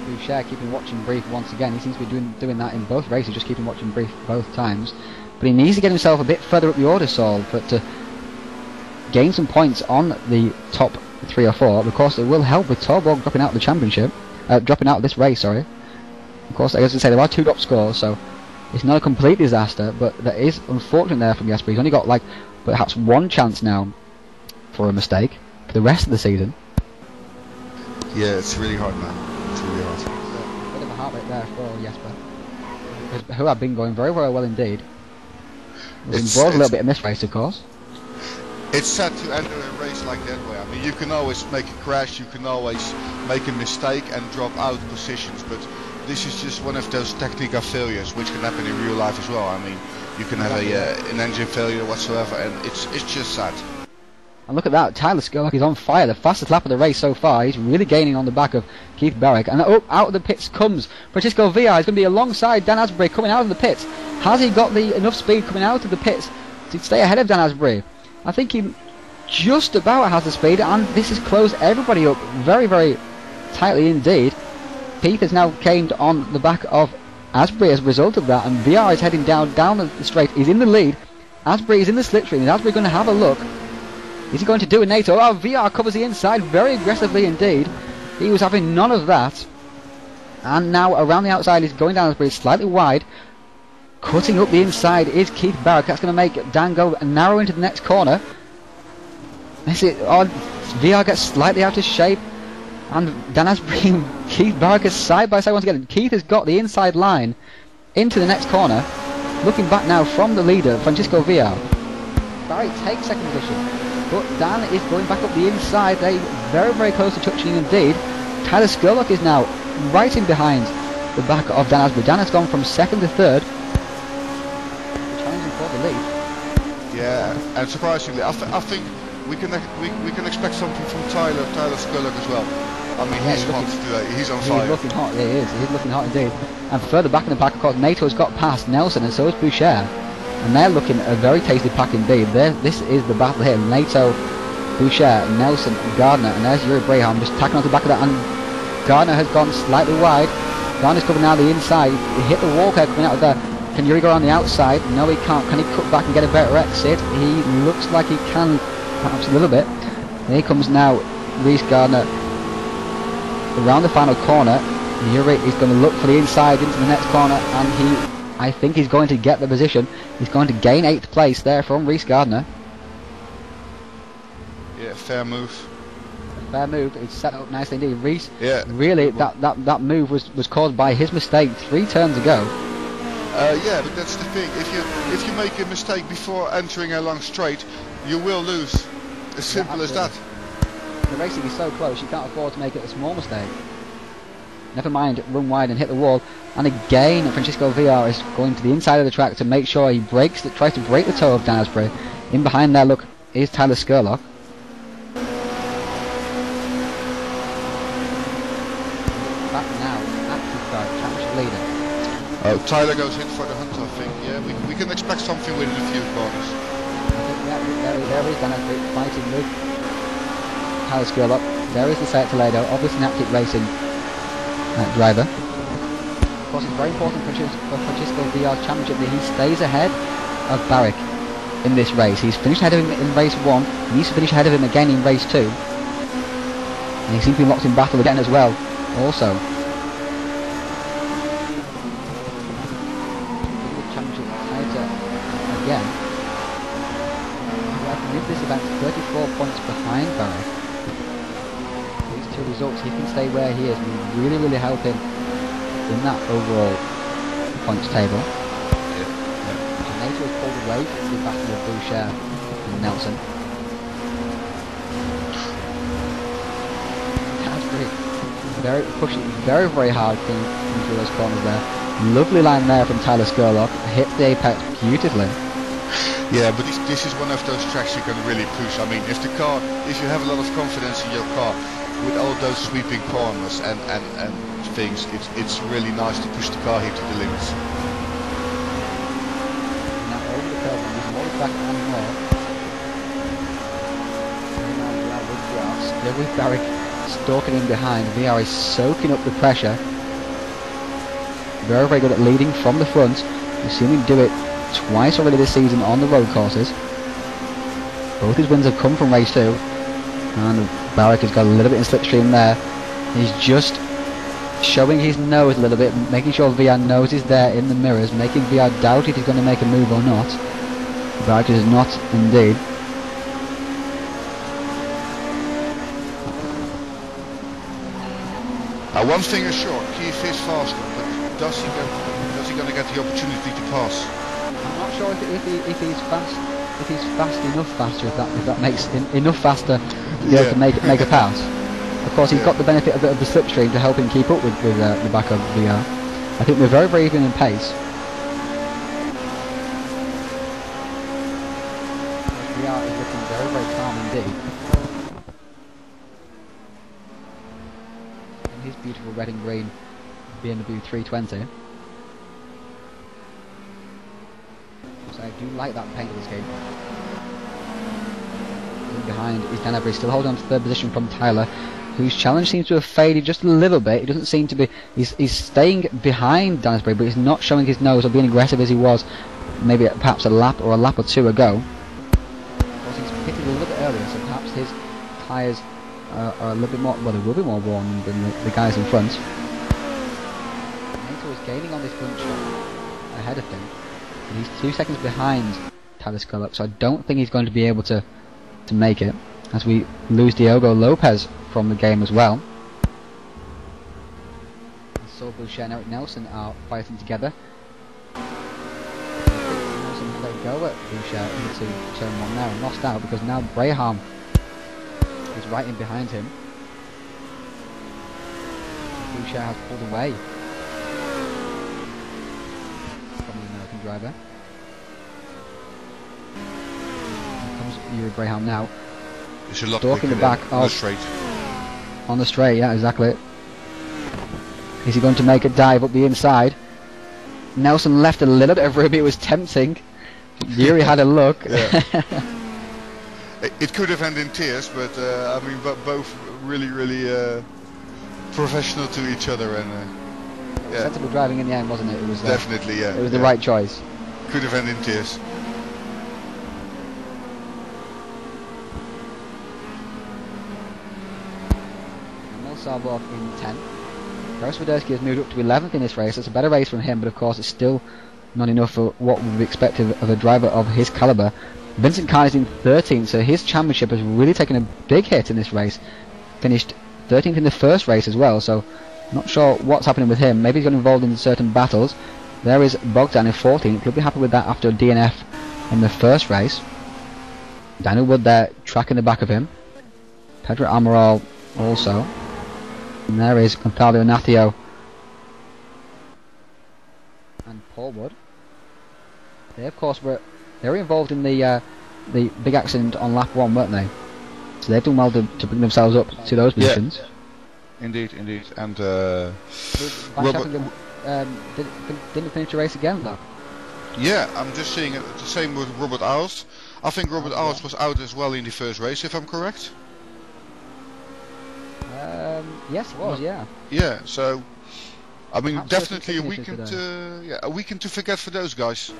Boucher keeping watching brief once again. He seems to be doing that in both races, just keeping watching brief both times. But he needs to get himself a bit further up the order, Saul, but to gain some points on the top 3 or 4. Of course, it will help with Torborg dropping out of the championship. Dropping out of this race, sorry. Of course, as I say, there are 2 drop scores, so it's not a complete disaster, but that is unfortunate there from Jesper. He's only got, like, perhaps 1 chance now for a mistake for the rest of the season. Yeah, it's really hard, man. It's really hard. A bit of a heartbreak there for Jesper, who have been going very, very well indeed. We've been brought a little bit in this race, of course. It's sad to enter a race like that way. I mean, you can always make a crash, you can always make a mistake and drop out positions, but this is just one of those technical failures which can happen in real life as well. I mean, you can have an engine failure whatsoever, and it's just sad. And look at that, Tyler Skurlock is on fire, the fastest lap of the race so far. He's really gaining on the back of Keith Barrick, and out of the pits comes Francisco Villar. He's going to be alongside Dan Asbury coming out of the pits. Has he got enough speed coming out of the pits to stay ahead of Dan Asbury? I think he just about has the speed, and this has closed everybody up very, very tightly indeed. Keith has now came on the back of Asbury as a result of that, and VR is heading down the straight. He's in the lead. Asbury is in the slipstream. Is Asbury going to have a look? Is he going to do a NATO? Oh, VR covers the inside very aggressively indeed. He was having none of that. And now around the outside, he's going down Asbury slightly wide. Cutting up the inside is Keith Barrick. That's going to make Dan go narrow into the next corner. That's it. Oh, VR gets slightly out of shape. And Dan Asprey and Keith Barker side by side once again. Keith has got the inside line into the next corner. Looking back now from the leader, Francisco Villar. Barry takes second position, but Dan is going back up the inside. They very, very close to touching indeed. Tyler Skurlock is now right in behind the back of Dan Asprey. Dan has gone from second to third, challenging for the lead. Yeah, and surprisingly, I think we can expect something from Tyler Skurlock as well. I mean, he's hot today. He's on fire. He's looking hot. Yeah, he is. He's looking hot indeed. And further back in the pack, of course, NATO's got past Nelson, and so is Boucher. And they're looking a very tasty pack indeed. This is the battle here. NATO, Boucher, Nelson, Gardner, and there's Yuri Braham just tacking on the back of that. And Gardner has gone slightly wide. Gardner's coming out the inside. He hit the wall here coming out of there. Can Yuri go on the outside? No, he can't. Can he cut back and get a better exit? He looks like he can, perhaps a little bit. Here comes now Reese Gardner around the final corner. Yuri is going to look for the inside into the next corner, and I think he's going to get the position. He's going to gain 8th place there from Reese Gardner. Yeah, fair move. Fair move. It's set up nicely indeed. Reese, yeah, really, that move was caused by his mistake 3 turns ago. Yeah, but that's the thing. If you make a mistake before entering a long straight, you will lose. As simple as that. The racing is so close, you can't afford to make it a small mistake. Never mind, run wide and hit the wall. And again, Francisco Villar is going to the inside of the track to make sure he tries to break the toe of Dan Asprey. In behind there, look, is Tyler Skurlock. Back now, active start, championship leader. Tyler goes in for the hunt, I think. Yeah, we can expect something within a few corners. There is Dan Asprey fighting with Tyler Skurlock. There is the Seat Toledo, obviously an Active Racing driver. Of course, it's very important for Francisco Villar's championship that he stays ahead of Barrick in this race. He's finished ahead of him in race 1. He needs to finish ahead of him again in race 2. And he seems to be locked in battle again as well. Also, the championship tighter again. With this event, 34 points behind Barrick. These 2 results, he can stay where he is and really, really help him in that overall points table. NATO has pulled away from the battle of Boucher and Nelson. Pushing very, very hard through those corners there. Lovely line there from Tyler Skurlock. Hit the apex beautifully. Yeah, but this is one of those tracks you can really push. I mean, if you have a lot of confidence in your car, with all those sweeping corners and things, it's really nice to push the car here to the limits. Now over the curve, and there's more back and more. Still with Barrick stalking in behind. VR is soaking up the pressure. Very, very good at leading from the front. We've seen him do it twice already this season on the road courses. Both his wins have come from race 2, and Barrick has got a little bit in slipstream there. He's just showing his nose a little bit, making sure VR knows he's there in the mirrors, making VR doubt if he's going to make a move or not. Barrick is not indeed. One thing is sure, Keith is faster, but does he going to get the opportunity to pass? I'm not sure if he's fast. If he's fast enough faster, if that makes enough faster to be able to make a pass. Of course, he's got the benefit of the slipstream to help him keep up with the back of VR. I think we're very, very even in pace. VR is looking very, very calm indeed. And his beautiful red and green BMW 320. I do like that paint of this game. In behind is Dan Asprey, still holding on to 3rd position from Tyler, whose challenge seems to have faded just a little bit. He doesn't seem to be... He's staying behind Dan Asprey, but he's not showing his nose or being aggressive as he was maybe perhaps a lap or 2 ago. Of course, he's pitted a little bit earlier, so perhaps his tyres are a little bit more... Well, they will be more worn than the guys in front. Nato is gaining on this bunch ahead of him. He's 2 seconds behind Tyler Skurlock, so I don't think he's going to be able to make it, as we lose Diogo Lopez from the game as well. Boucher and Eric Nelson are fighting together. Nelson let go at Boucher into turn 1 now and lost out because now Braham is right in behind him. Boucher has pulled away from the American driver. Here comes Yuri Braham now. It's a lot Stalking the back on the straight. On the straight, yeah, exactly. Is he going to make a dive up the inside? Nelson left a little bit of room. It was tempting. Yuri had a look. It could have ended in tears, but I mean, both really professional to each other, and yeah. Sensible driving in the end, wasn't it? It was definitely, yeah. It was the right choice. Could have ended in tears. Sarborg in 10th. Gareth Swiderski has moved up to 11th in this race. It's a better race from him, but of course it's still not enough for what would be expected of a driver of his calibre. Vincent Khan is in 13th, so his championship has really taken a big hit in this race. Finished 13th in the first race as well, so not sure what's happening with him. Maybe he's got involved in certain battles. There is Bogdan in 14th. He'll be happy with that after a DNF in the first race. Daniel Wood there tracking the back of him. Pedro Amaral also. And there is Gonzalo Ignacio and Paul Wood. They of course were involved in the big accident on lap 1, weren't they? So they've done well to bring themselves up to those positions. Yeah. Indeed. And didn't finish the race again though. Yeah, I'm just seeing it the same with Robert Aals. I think Robert Aals was out as well in the first race, if I'm correct. Yes, it was. Yeah. Yeah. So, I mean, Absolutely definitely a weekend to forget for those guys.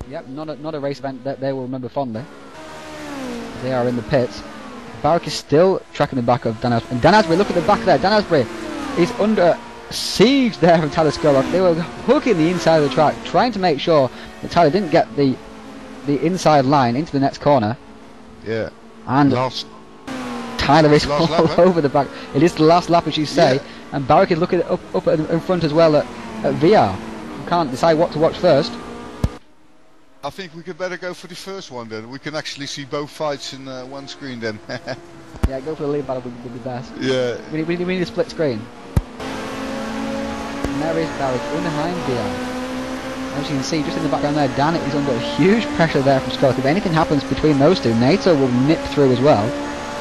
Yep. Not a race event that they will remember fondly. They are in the pits. Barrick is still tracking the back of Dan Asbury. And Dan Asbury, look at the back there. Dan Asbury is under siege there from Tyler Skurlock. They were hooking the inside of the track, trying to make sure that Tyler didn't get the inside line into the next corner. Yeah. And Tyler is all lap, over the back. It is the last lap, as you say. Yeah. And Barrick is looking up in front as well at VR. Can't decide what to watch first. I think we could better go for the first one then. We can actually see both fights in one screen then. Yeah, go for the lead battle would be best. Yeah. We need a split screen. And there is Barrick in behind VR. As you can see, just in the background there, Dan is under huge pressure there from Scott. If anything happens between those two, NATO will nip through as well.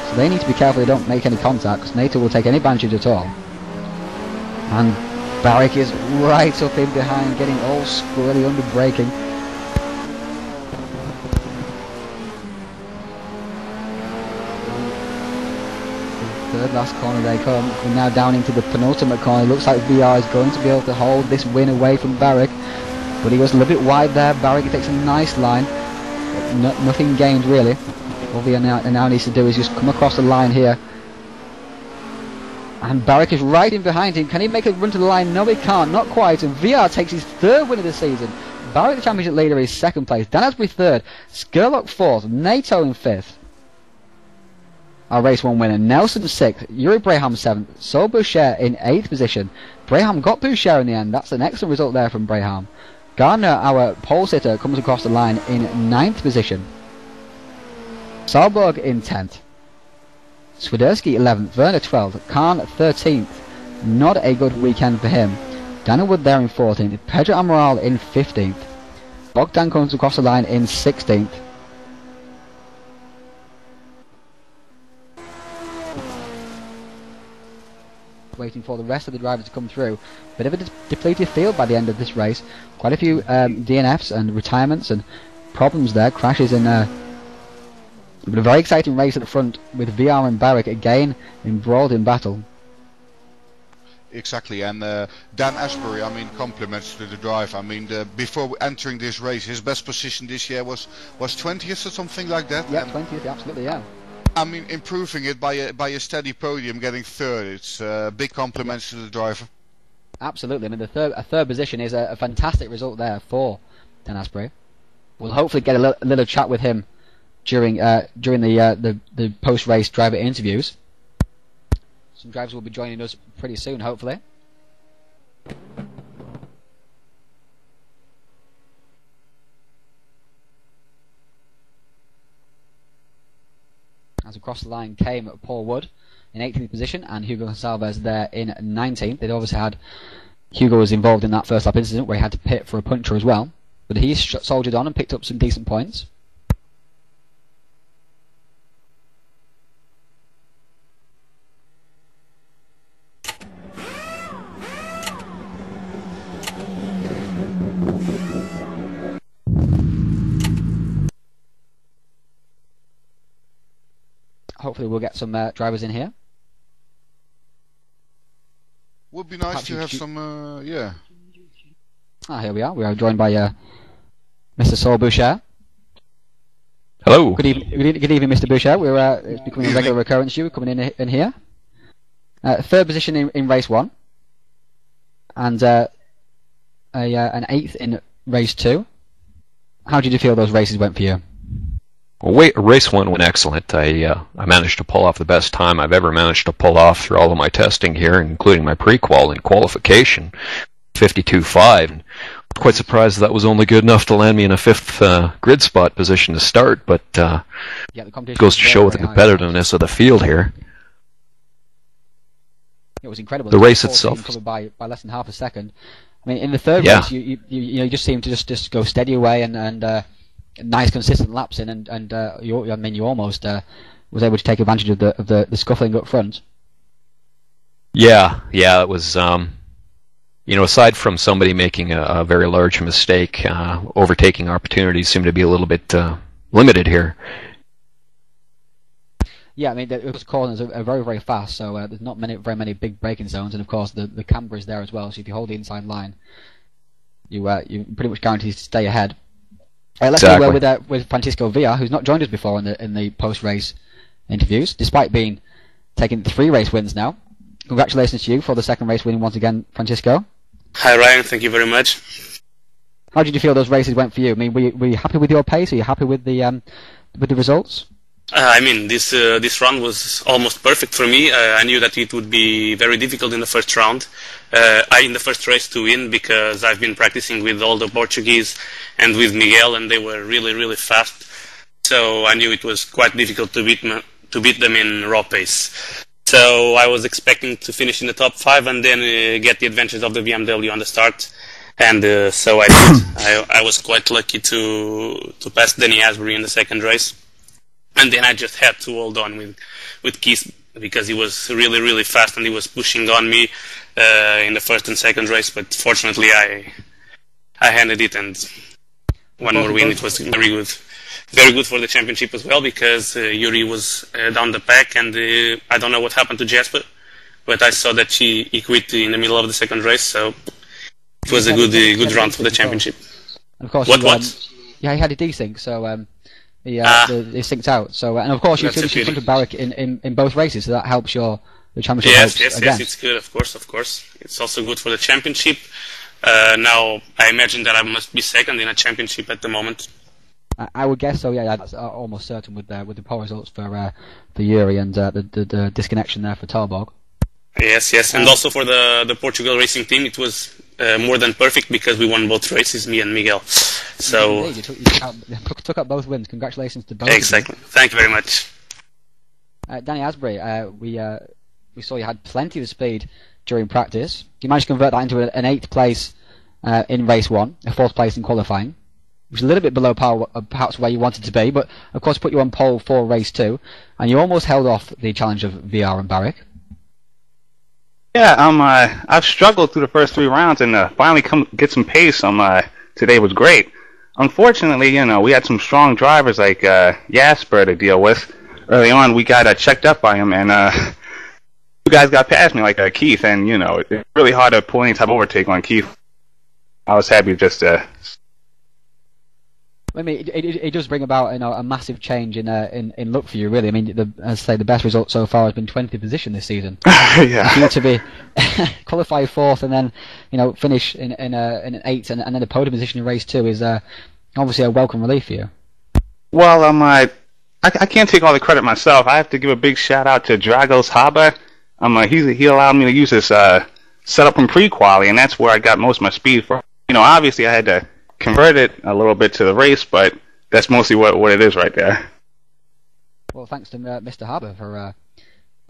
So they need to be careful they don't make any contact, because NATO will take any advantage at all. And Barrick is right up in behind, getting all squirrely under braking. Third last corner they come. We're now down into the penultimate corner. It looks like VR is going to be able to hold this win away from Barrick, but he was a little bit wide there. Barrick takes a nice line, but nothing gained really. All VR now needs to do is just come across the line here, and Barrick is right in behind him. Can he make a run to the line? No, he can't, not quite. And VR takes his third win of the season. Barrick, the championship leader, is second place. Dan Asbury third, Skurlock fourth, NATO in fifth. Our race 1 winner. Nelson 6th, Yuri Braham 7th, Saul Boucher in 8th position. Braham got Boucher in the end. That's an excellent result there from Braham. Gardner, our pole sitter, comes across the line in 9th position. Saarborg in 10th. Swiderski 11th, Werner 12th, Khan 13th. Not a good weekend for him. Daniel Wood there in 14th, Pedro Amaral in 15th. Bogdan comes across the line in 16th. Waiting for the rest of the drivers to come through. Bit of a depleted field by the end of this race. Quite a few DNFs and retirements and problems there, crashes in but a very exciting race at the front with VR and Barrick again embroiled in battle. Exactly, and Dan Asbury, I mean, compliments to the drive. I mean, before entering this race, his best position this year was 20th or something like that. Yeah, 20th, absolutely, yeah. I mean, improving it by a steady podium, getting third. It's big compliments to the driver. Absolutely. I mean, a third position is a fantastic result there for Dan Asbury. We'll hopefully get a little chat with him during the post-race driver interviews. So some drivers will be joining us pretty soon, hopefully. As across the line came Paul Wood in 18th position and Hugo Gonçalves there in 19th. They'd obviously had Hugo was involved in that first lap incident where he had to pit for a puncture as well, but he soldiered on and picked up some decent points. Hopefully we'll get some drivers in here. Would be nice to have some, yeah. Here we are. We are joined by Mr. Saul Boucher. Hello. Good evening, Mr. Boucher. It's becoming a regular occurrence. You coming in here. Third position in race 1, and an 8th in race 2. How did you feel those races went for you? Well, race 1 went excellent. I managed to pull off the best time I've ever managed to pull off through all of my testing here, including my pre-qual and qualification, 52.5. And quite surprised that was only good enough to land me in a 5th grid spot position to start, but yeah, it goes to show the competitiveness of the field here. It was incredible. The race itself covered by less than half a second. I mean, in the third race, you just seemed to just go steady away and nice consistent laps in, and you almost was able to take advantage of the scuffling up front. Yeah, it was. Aside from somebody making a very large mistake, overtaking opportunities seem to be a little bit limited here. Yeah, I mean, those corners are very, very fast, so there's not very many big braking zones, and of course the camber is there as well. So if you hold the inside line, you pretty much guaranteed to stay ahead. Let's go with Francisco Villa, who's not joined us before in the post-race interviews, despite taking 3 race wins now. Congratulations to you for the 2nd race win once again, Francisco. Hi Ryan, thank you very much. How did you feel those races went for you? I mean, were you happy with your pace? Are you happy with the results? I mean, this run was almost perfect for me. I knew that it would be very difficult in the first round, in the first race to win, because I've been practicing with all the Portuguese and with Miguel, and they were really, really fast. So I knew it was quite difficult to beat them in raw pace. So I was expecting to finish in the top 5 and then get the advantage of the BMW on the start. And so I did. I was quite lucky to pass Danny Asbury in the 2nd race. And then I just had to hold on with Keith, because he was really, really fast and he was pushing on me in the 1st and 2nd race. But fortunately, I handed it, and one more win. It was very good. Very good for the championship as well, because Yuri was down the pack, and I don't know what happened to Jasper, but I saw that he quit in the middle of the 2nd race, so it was a good run for the championship. And of course, what? Yeah, he had a desync, so he synced out. So and of course you finished in front of Barrick in both races, so that helps the championship. Yes, it's good. Of course. It's also good for the championship. Now I imagine that I must be 2nd in a championship at the moment. I would guess so. Yeah, that's almost certain with the poor results for Yuri and the disconnection there for Tarbog. Yes, and also for the Portugal racing team, it was more than perfect, because we won both races, me and Miguel. So you took up both wins. Congratulations to both. Exactly. Thank you very much. Danny Asbury, we saw you had plenty of speed during practice. You managed to convert that into an 8th place in race 1, a 4th place in qualifying, which is a little bit below perhaps where you wanted to be, but of course put you on pole for race 2, and you almost held off the challenge of VR and Barrick. Yeah, I've struggled through the first 3 rounds, and finally get some pace. Today was great. Unfortunately, we had some strong drivers like Jasper to deal with. Early on, we got checked up by him, and you guys got past me like Keith, and it's really hard to pull any type of overtake on Keith. I was happy to just. I mean, it does bring about a massive change in look for you, really. I mean, as I say, the best result so far has been 20th position this season. Yeah. You need to be qualify 4th and then finish in an 8th and then a podium position in race 2 is obviously a welcome relief for you. Well, I can't take all the credit myself. I have to give a big shout out to Dragos Haber. He allowed me to use this setup from pre-quali, and that's where I got most of my speed from. Obviously I had to convert it a little bit to the race, but that's mostly what it is right there. Well, thanks to Mr. Harbour for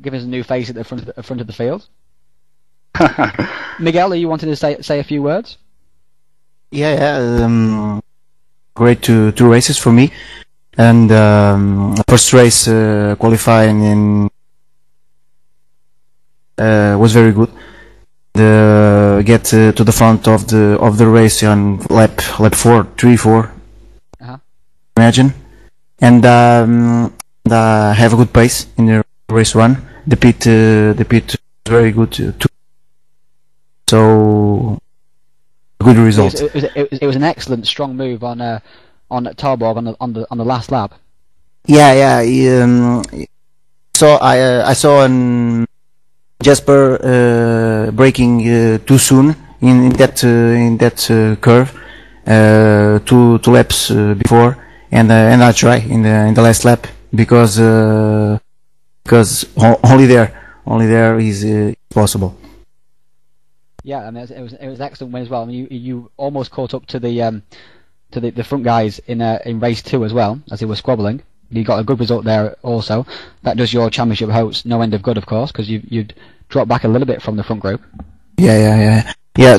giving us a new face at the front of the field. Miguel, are you wanting to say a few words? Yeah. Great two races for me, and first race qualifying in was very good. Get to the front of the race on lap 4. Imagine, and have a good pace in the race run. The pit was very good too. So good result. It was an excellent strong move on Tarborg on the last lap. Yeah. So I saw Jasper braking too soon in that curve, two laps before, and I try in the last lap because only there is possible. Yeah, I mean it was an excellent win as well. I mean you almost caught up to the front guys in race 2 as well as they were squabbling. You got a good result there also. That does your championship hopes no end of good, of course, because you'd dropped back a little bit from the front group. Yeah. So,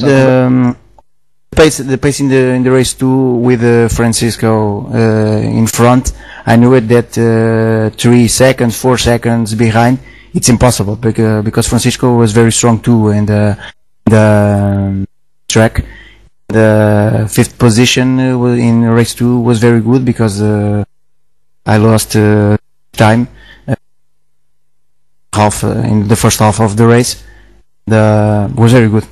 the pace in the race 2 with Francisco in front, I knew it that 3 seconds, 4 seconds behind, it's impossible because Francisco was very strong too, and the track. The 5th position in race 2 was very good because I lost time in the first half of the race. Was very good.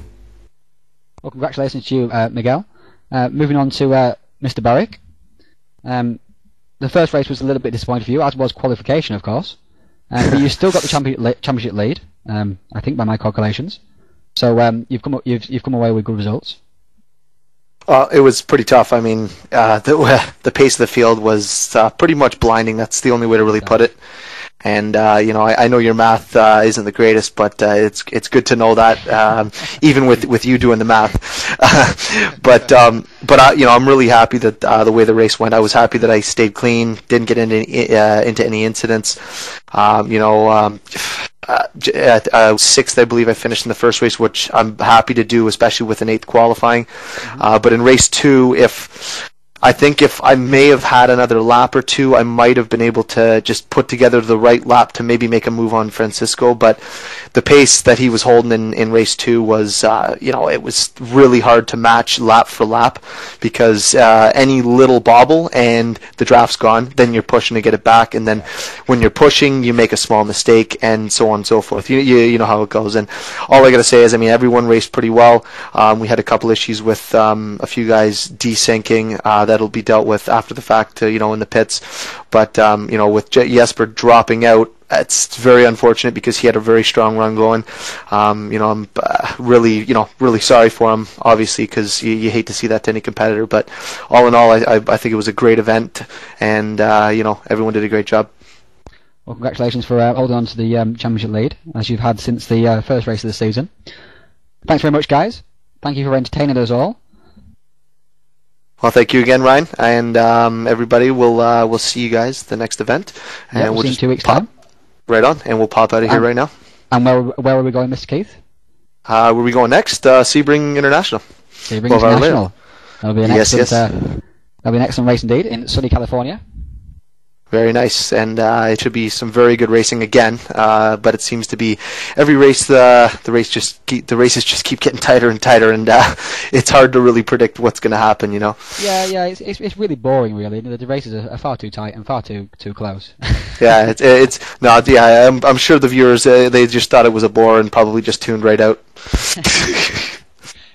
Well, congratulations to you, Miguel. Moving on to Mr. Barrick. The first race was a little bit disappointing for you, as was qualification, of course. But you still got the championship lead, I think, by my calculations. So you've come away with good results. It was pretty tough. I mean, the pace of the field was pretty much blinding. That's the only way to really put it. And I know your math isn't the greatest, but it's good to know that even with you doing the math. but I'm really happy that the way the race went. I was happy that I stayed clean, didn't get into any incidents. 6th, I believe I finished in the first race, which I'm happy to do, especially with an 8th qualifying. But in race 2, I think if I may have had another lap or two, I might have been able to just put together the right lap to maybe make a move on Francisco. But the pace that he was holding in race 2 was, it was really hard to match lap for lap because any little bobble and the draft's gone. Then you're pushing to get it back, and then when you're pushing, you make a small mistake, and so on and so forth. You know how it goes. And all I got to say is, I mean, everyone raced pretty well. We had a couple issues with a few guys desyncing. That'll be dealt with after the fact, in the pits. But with Jesper dropping out, it's very unfortunate because he had a very strong run going. I'm really sorry for him, obviously, because you hate to see that to any competitor. But all in all, I think it was a great event, and everyone did a great job. Well, congratulations for holding on to the championship lead, as you've had since the first race of the season. Thanks very much, guys. Thank you for entertaining us all. Well, thank you again, Ryan, and everybody. We'll see you guys at the next event, and we'll see just in 2 weeks' time. Right on, and we'll pop out of here right now. And where are we going, Mr. Keith? Where are we going next? Sebring International. Sebring International. That'll be an excellent. That'll be an excellent race indeed in sunny California. Very nice, and it should be some very good racing again. But it seems to be every race, the races just keep getting tighter and tighter, and it's hard to really predict what's going to happen. Yeah, it's really boring. Really, the races are far too tight and far too close. Yeah, I'm sure the viewers they just thought it was a bore and probably just tuned right out.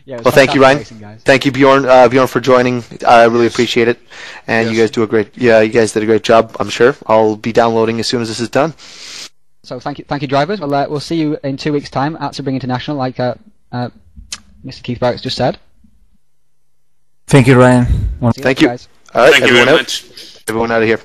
Yeah, well, thank you, Ryan. Thank you, Bjorn. Bjorn, for joining. I really appreciate it, and you guys you guys did a great job. I'm sure. I'll be downloading as soon as this is done. So thank you, drivers. We'll see you in 2 weeks' time at Sebring International, like Mr. Keith Barrett's just said. Thank you, Ryan. Thank you. Guys. All right, thank you very much. Everyone out of here.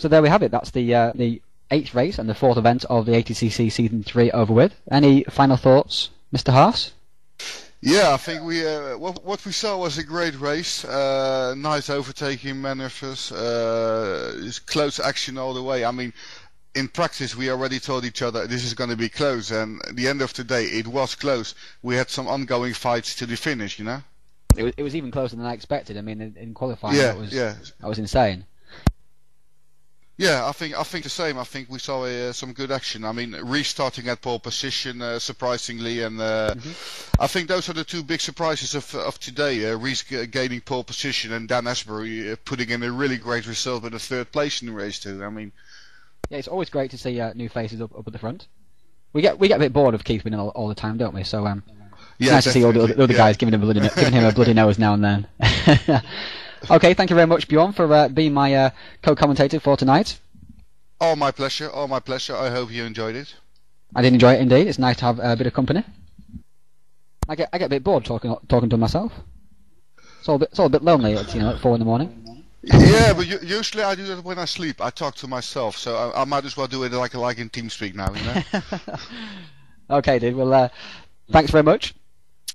So there we have it. That's the 8th race and the 4th event of the ATCC Season 3 over with. Any final thoughts, Mr. Haas? Yeah, I think we what we saw was a great race. Nice overtaking maneuvers. Close action all the way. I mean, in practice, we already told each other this is going to be close, and at the end of the day, it was close. We had some ongoing fights to the finish, you know. It was even closer than I expected. I mean, in qualifying, Yeah, that was insane. Yeah, I think the same. I think we saw some good action. I mean, restarting at pole position, surprisingly, and I think those are the two big surprises of today. Reese gaining pole position and Dan Asbury putting in a really great result with a 3rd place in the race too. I mean, yeah, it's always great to see new faces up at the front. We get a bit bored of Keith winning all the time, don't we? So it's nice to see all the other guys giving him a bloody nose now and then. Okay, thank you very much, Bjorn, for being my co-commentator for tonight. All my pleasure. All my pleasure. I hope you enjoyed it. I did enjoy it indeed. It's nice to have a bit of company. I get a bit bored talking to myself. It's all a bit lonely at 4 in the morning. Yeah, but usually I do that when I sleep. I talk to myself, so I might as well do it like in TeamSpeak now, you know. Okay, dude. Well, thanks very much.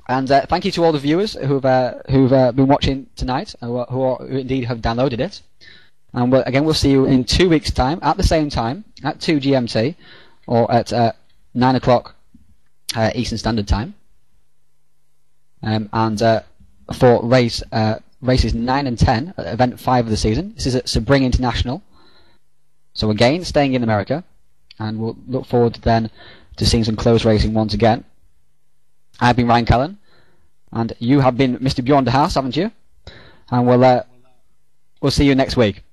And thank you to all the viewers who've been watching tonight, who indeed have downloaded it. And we'll see you in 2 weeks' time at the same time at 2 GMT or at 9 o'clock Eastern Standard Time. And for races 9 and 10 at event 5 of the season. This is at Sebring International. So again, staying in America, and we'll look forward then to seeing some close racing once again. I've been Ryan Callan, and you have been Mr. Bjorn de Haas, haven't you? And we'll see you next week.